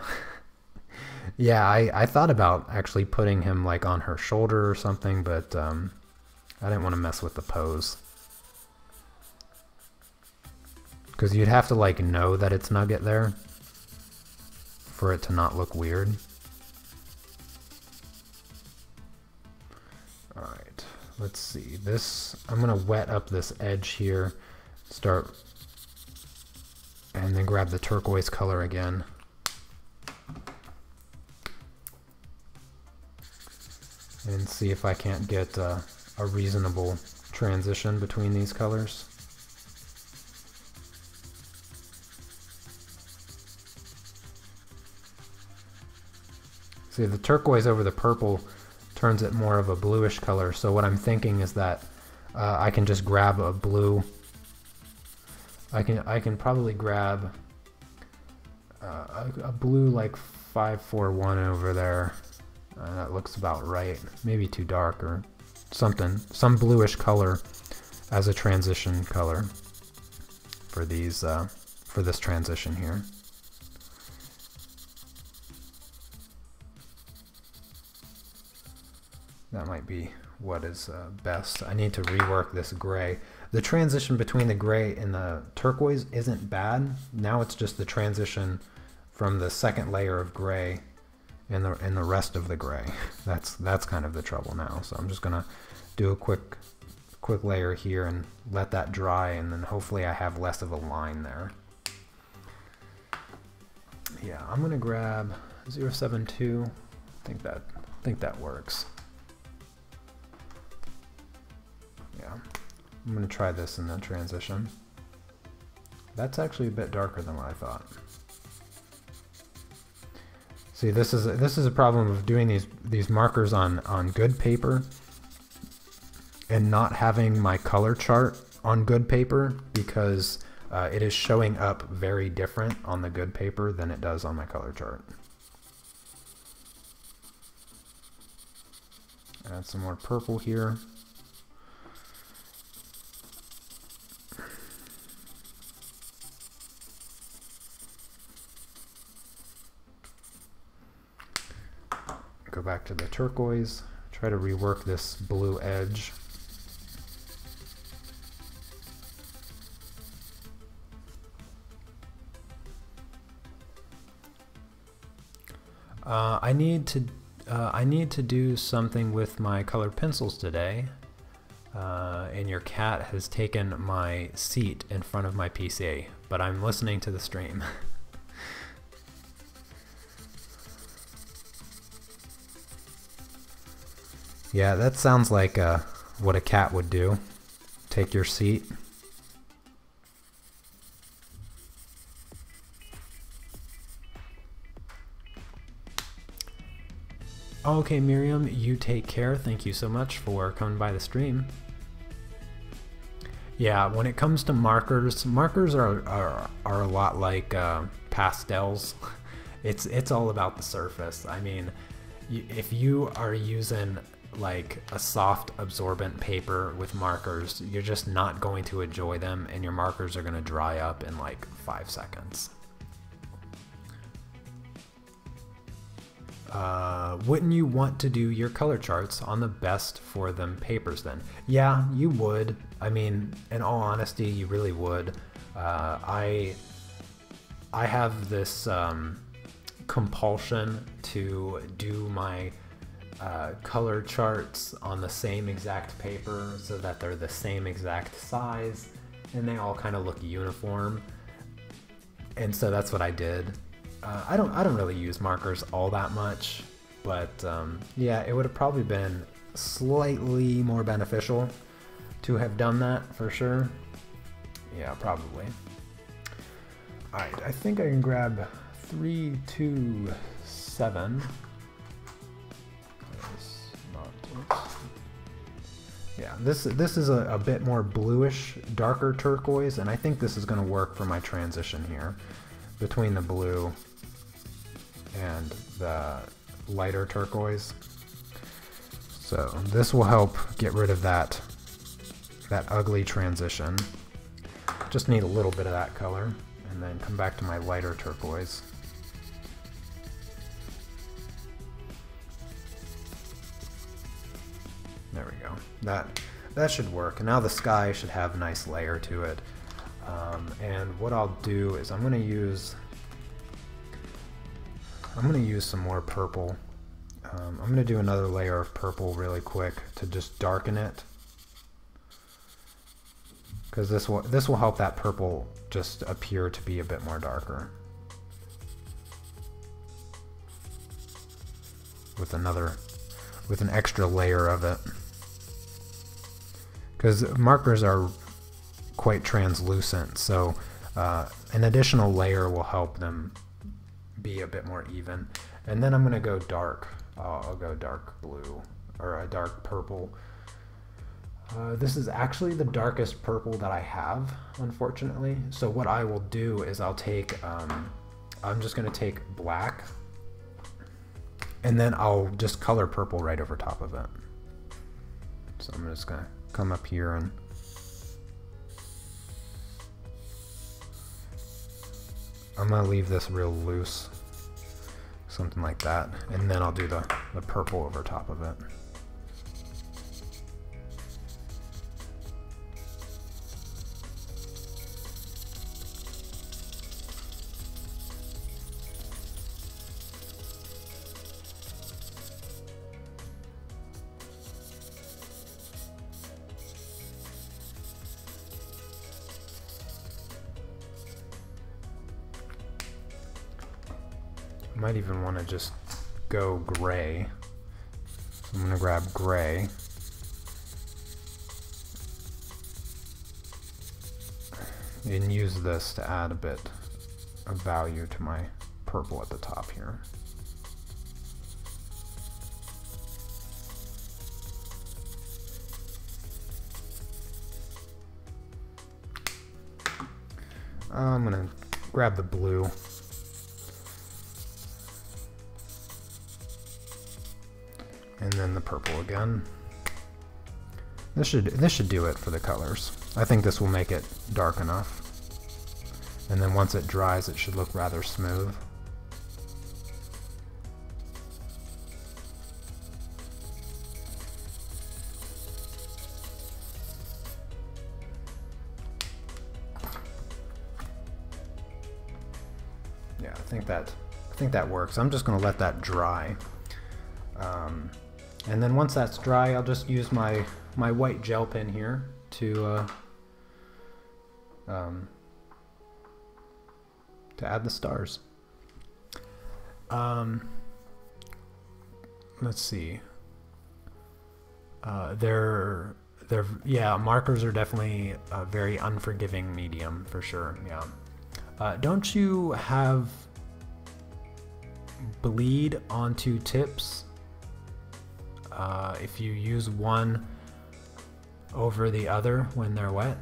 Yeah, I thought about actually putting him like on her shoulder or something, but I didn't want to mess with the pose. Because you'd have to like know that it's Nugget there for it to not look weird. Alright, let's see. I'm going to wet up this edge here. Start and then grab the turquoise color again. And see if I can't get a reasonable transition between these colors. See, the turquoise over the purple turns it more of a bluish color, so what I'm thinking is that I can just grab a blue. I can probably grab a blue like 541 over there. That looks about right. Maybe too dark or something. Some bluish color as a transition color for these for this transition here. That might be what is best. I need to rework this gray. The transition between the gray and the turquoise isn't bad. Now it's just the transition from the second layer of gray and the rest of the gray. That's kind of the trouble now. So I'm just gonna do a quick layer here and let that dry, and then hopefully I have less of a line there. Yeah, I'm gonna grab 072. I think that works. Yeah, I'm going to try this in the transition. That's actually a bit darker than what I thought. See, this is a problem of doing these markers on good paper and not having my color chart on good paper, because it is showing up very different on the good paper than it does on my color chart. Add some more purple here. Go back to the turquoise, try to rework this blue edge. I need to do something with my colored pencils today, and your cat has taken my seat in front of my PC, but I'm listening to the stream. Yeah, that sounds like what a cat would do. Take your seat. Okay, Miriam, you take care. Thank you so much for coming by the stream. Yeah, when it comes to markers, markers are a lot like pastels. It's all about the surface. I mean, if you are using like a soft absorbent paper with markers, you're just not going to enjoy them, and your markers are going to dry up in like 5 seconds. Wouldn't you want to do your color charts on the best for them papers then? Yeah, you would. I mean, in all honesty, you really would. I have this compulsion to do my color charts on the same exact paper so that they're the same exact size and they all kind of look uniform, and so that's what I did. I don't really use markers all that much, but yeah, it would have probably been slightly more beneficial to have done that for sure. Yeah, probably. Alright, I think I can grab 327. Yeah, this is a bit more bluish, darker turquoise, and I think this is going to work for my transition here between the blue and the lighter turquoise. So this will help get rid of that ugly transition. Just need a little bit of that color, and then come back to my lighter turquoise. There we go. That should work. And now the sky should have a nice layer to it. And what I'll do is I'm gonna use some more purple. I'm gonna do another layer of purple really quick to just darken it, because this will help that purple just appear to be a bit more darker. With an extra layer of it. because markers are quite translucent, so an additional layer will help them be a bit more even. And then I'm going to go dark. I'll go dark blue, or a dark purple. This is actually the darkest purple that I have, unfortunately. So what I will do is I'll take, I'm just going to take black, and then I'll just color purple right over top of it. So I'm just going to come up here and I'm going to leave this real loose, something like that, and then I'll do the purple over top of it. Might even want to just go gray. I'm going to grab gray. And use this to add a bit of value to my purple at the top here. I'm going to grab the blue. And then the purple again. This should do it for the colors. I think this will make it dark enough. And then once it dries, it should look rather smooth. Yeah, I think that works. I'm just going to let that dry. And then once that's dry, I'll just use my white gel pen here to add the stars. Let's see. Yeah, markers are definitely a very unforgiving medium for sure. Yeah. Don't you have bleed onto tips? If you use one over the other when they're wet?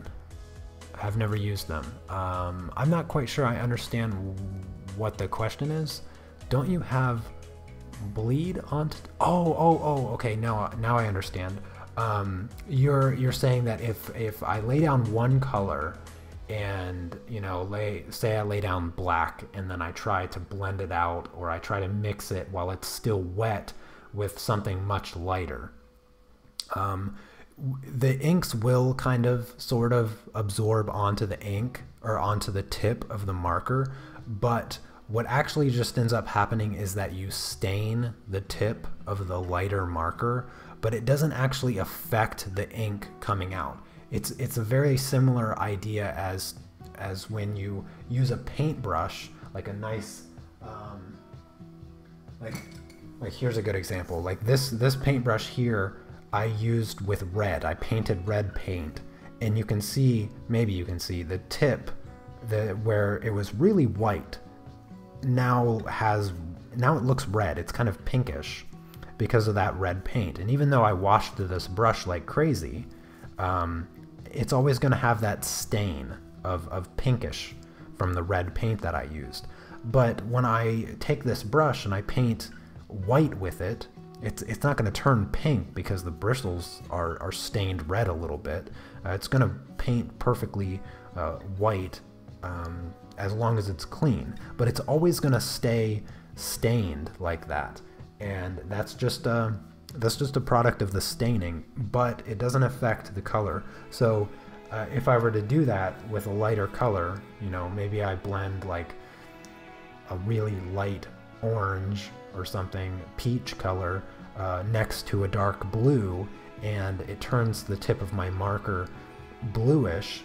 I've never used them. I'm not quite sure I understand what the question is. Don't you have bleed onto? Okay. Now I understand. You're saying that if I lay down one color and say I lay down black and then I try to blend it out, or I try to mix it while it's still wet with something much lighter, the inks will kind of sort of absorb onto the ink or onto the tip of the marker, but what actually just ends up happening is that you stain the tip of the lighter marker, but it doesn't actually affect the ink coming out. It's a very similar idea as when you use a paintbrush, like a nice like here's a good example. Like this paintbrush here, I used with red. I painted red paint, and you can see, maybe you can see the tip, where it was really white, now it looks red. It's kind of pinkish because of that red paint. And even though I washed this brush like crazy, it's always going to have that stain of pinkish from the red paint that I used. But when I take this brush and I paint white with it, it's not going to turn pink because the bristles are stained red a little bit. It's going to paint perfectly white as long as it's clean, but it's always going to stay stained like that, and that's just a product of the staining, but it doesn't affect the color. So if I were to do that with a lighter color, maybe I blend like a really light orange or something, peach color, next to a dark blue, and it turns the tip of my marker bluish.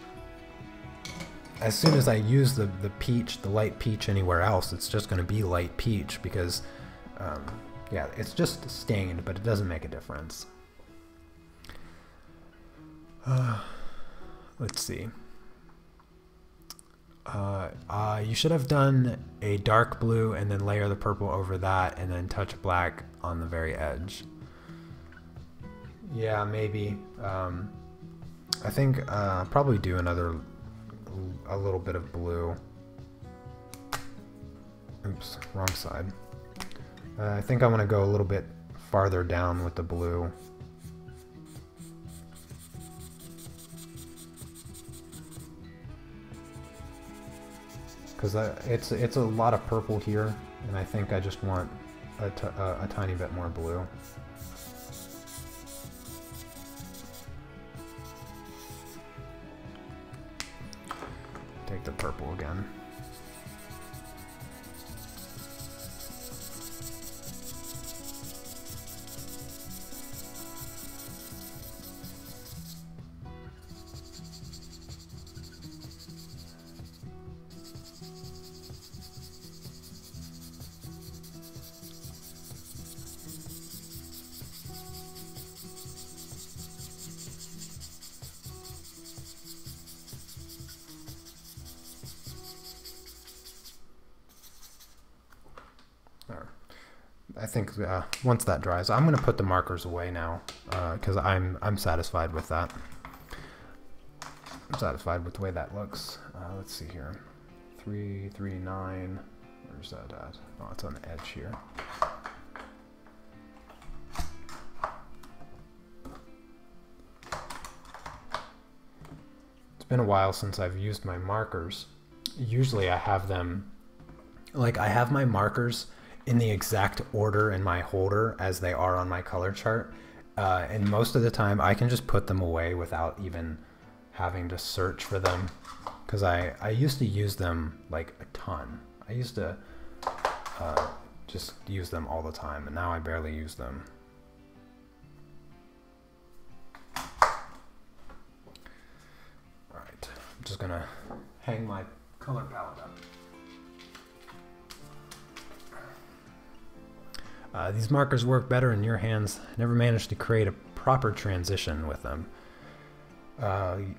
As soon as I use the light peach anywhere else, it's just going to be light peach because, yeah, it's just stained, but it doesn't make a difference. Let's see. You should have done a dark blue and then layer the purple over that and then touch black on the very edge. Yeah, maybe. I think probably do a little bit of blue. Oops, wrong side. I think I want to go a little bit farther down with the blue. Because it's a lot of purple here, and I think I just want a tiny bit more blue. Take the purple again. I think once that dries, I'm going to put the markers away now because I'm satisfied with that. I'm satisfied with the way that looks. Let's see here, 339. Where's that at? Oh, it's on the edge here. It's been a while since I've used my markers. Usually I have them, like I have my markers in the exact order in my holder as they are on my color chart. And most of the time I can just put them away without even having to search for them. Because I used to use them like a ton. I used to just use them all the time, and now I barely use them. Alright, I'm just gonna hang my color palette up. These markers work better in your hands. I never managed to create a proper transition with them.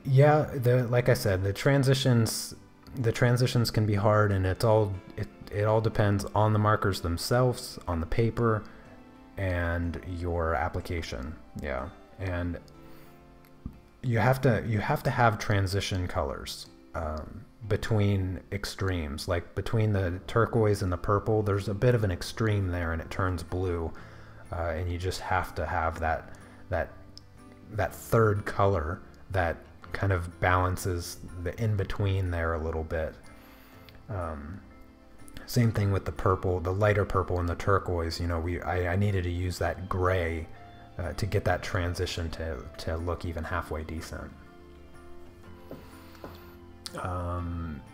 Yeah, like I said, the transitions can be hard, and it all depends on the markers themselves, on the paper, and your application. Yeah, and you have to have transition colors between extremes, like between the turquoise and the purple. There's a bit of an extreme there, and it turns blue, and you just have to have that third color that kind of balances the in-between there a little bit. Same thing with the purple, the lighter purple and the turquoise. You know, I needed to use that gray to get that transition to look even halfway decent.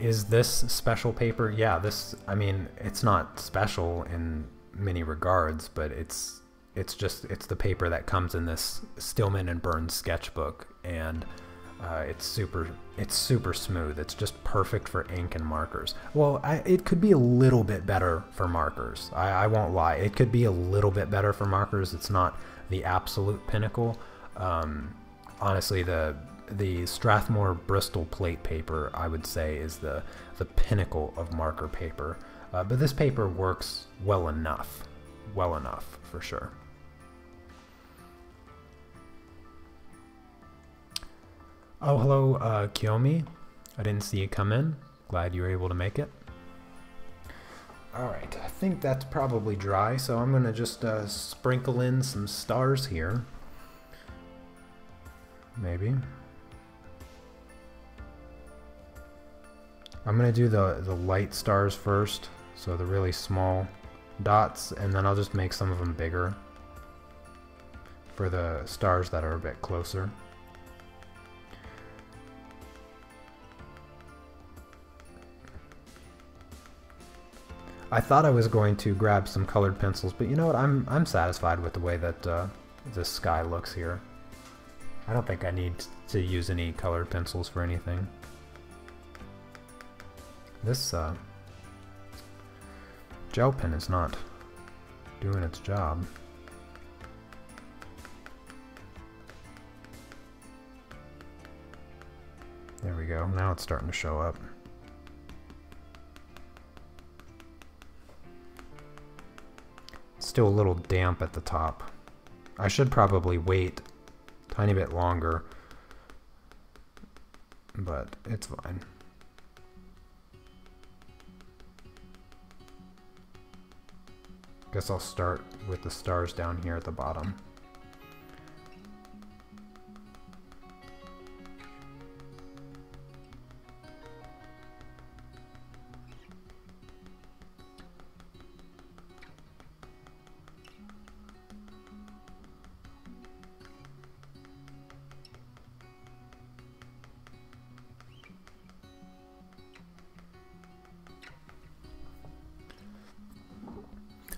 Is this special paper? Yeah, I mean, it's not special in many regards, but it's the paper that comes in this Stillman and Burns sketchbook, and it's super smooth. It's just perfect for ink and markers. Well, it could be a little bit better for markers. I won't lie. It could be a little bit better for markers. It's not the absolute pinnacle. Honestly, the Strathmore Bristol plate paper, I would say, is the pinnacle of marker paper. But this paper works well enough for sure. Oh, hello, Kiyomi. I didn't see you come in. Glad you were able to make it. Alright, I think that's probably dry, so I'm going to just sprinkle in some stars here. Maybe. I'm going to do the light stars first, so the really small dots, and then I'll just make some of them bigger for the stars that are a bit closer. I thought I was going to grab some colored pencils, but you know what? I'm satisfied with the way that this sky looks here. I don't think I need to use any colored pencils for anything. This gel pen is not doing its job. we go. Now it's starting to show up. Still a little damp at the top. I should probably wait a tiny bit longer, but it's fine. Guess I'll start with the stars down here at the bottom.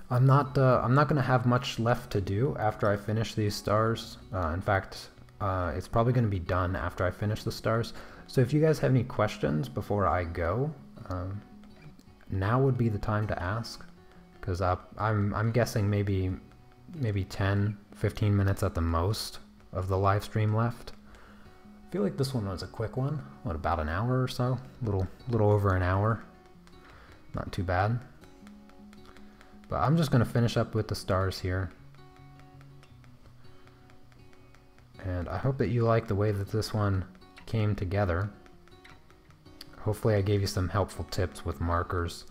I'm not going to have much left to do after I finish these stars. In fact, it's probably going to be done after I finish the stars. So if you guys have any questions before I go, now would be the time to ask, because I'm guessing maybe 10, 15 minutes at the most of the live stream left. I feel like this one was a quick one. What, about an hour or so? Little over an hour. Not too bad. But I'm just going to finish up with the stars here. And I hope that you like the way that this one came together. Hopefully I gave you some helpful tips with markers.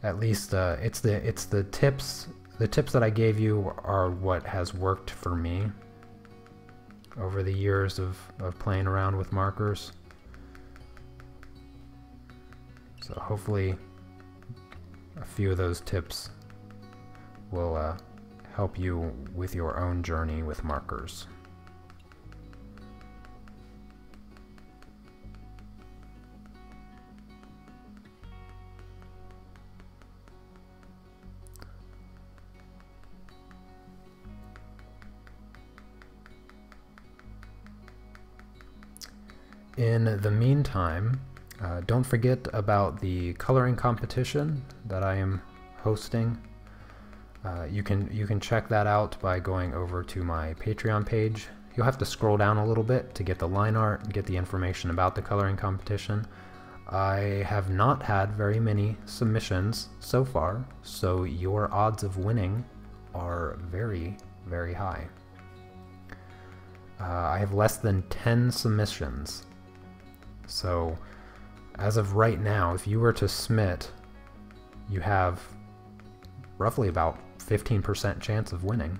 At least it's the tips that I gave you are what has worked for me over the years of playing around with markers. So hopefully a few of those tips will help you with your own journey with markers. In the meantime, don't forget about the coloring competition that I am hosting. You can check that out by going over to my Patreon page. You'll have to scroll down a little bit to get the line art and get the information about the coloring competition. I have not had very many submissions so far, so your odds of winning are very, very high. I have less than 10 submissions. So as of right now, if you were to submit, you have roughly about 15% chance of winning.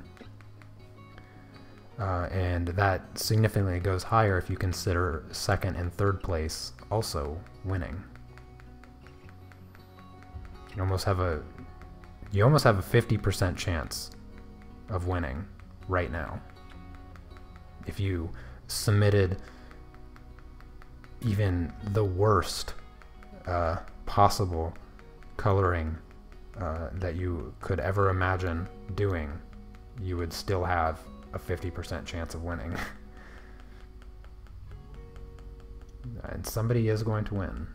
And that significantly goes higher if you consider second and third place also winning. You almost have a 50% chance of winning right now if you submitted even the worst possible coloring that you could ever imagine doing. You would still have a 50% chance of winning. And somebody is going to win.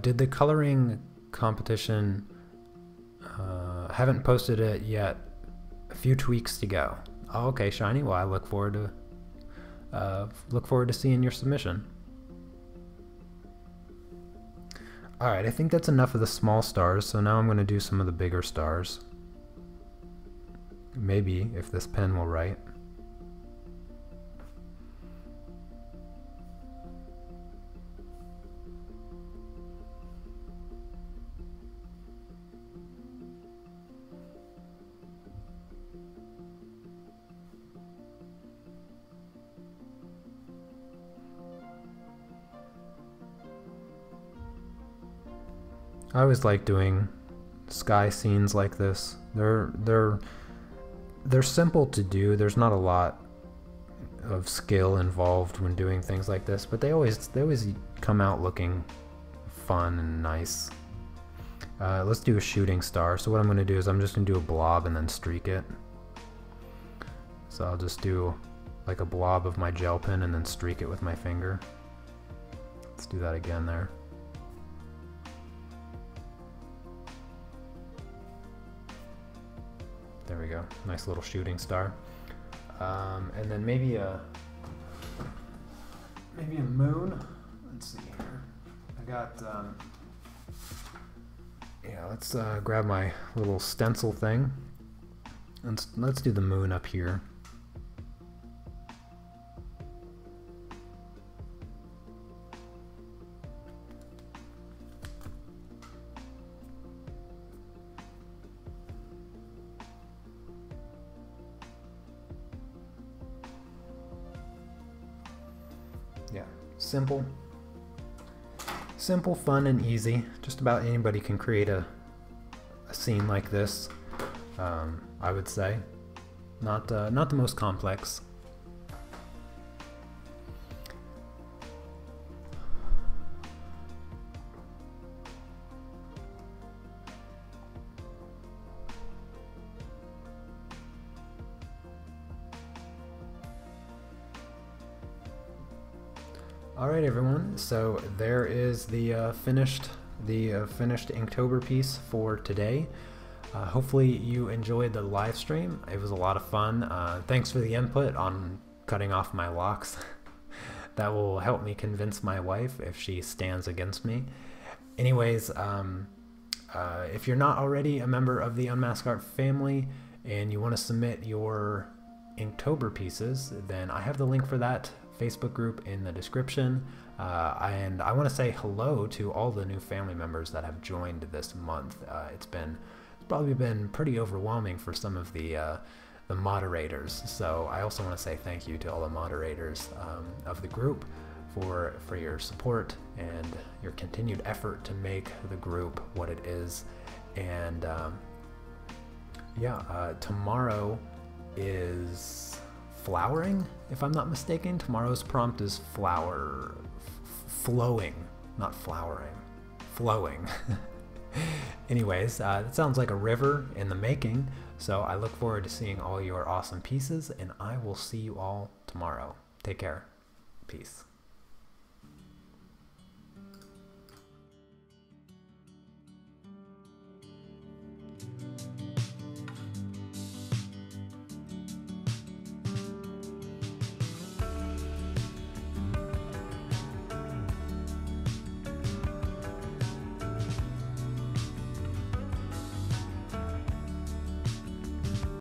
Did the coloring competition, haven't posted it yet, a few tweaks to go. Oh, okay, Shiny. Well, I look forward to seeing your submission. Alright, I think that's enough of the small stars, so now I'm going to do some of the bigger stars. Maybe, if this pen will write. I always like doing sky scenes like this. They're simple to do. There's not a lot of skill involved when doing things like this, but they always come out looking fun and nice. Let's do a shooting star. So what I'm going to do is I'm just going to do a blob and then streak it. So I'll just do like a blob of my gel pen and then streak it with my finger. Let's do that again there. There we go, nice little shooting star. And then maybe a moon. Let's see here. I got, yeah, let's grab my little stencil thing. Let's do the moon up here. Yeah, simple, fun, and easy. Just about anybody can create a scene like this. I would say, not the most complex. All right, everyone. So there is the finished Inktober piece for today. Hopefully you enjoyed the live stream. It was a lot of fun. Thanks for the input on cutting off my locks. That will help me convince my wife if she stands against me. Anyways, if you're not already a member of the Unmasked Art family and you want to submit your Inktober pieces, then I have the link for that Facebook group in the description. And I want to say hello to all the new family members that have joined this month. It's probably been pretty overwhelming for some of the moderators. So I also want to say thank you to all the moderators of the group for your support and your continued effort to make the group what it is. And yeah, tomorrow is flowering, if I'm not mistaken. Tomorrow's prompt is flowing, not flowering, flowing. Anyways, it sounds like a river in the making, so I look forward to seeing all your awesome pieces, and I will see you all tomorrow. Take care. Peace.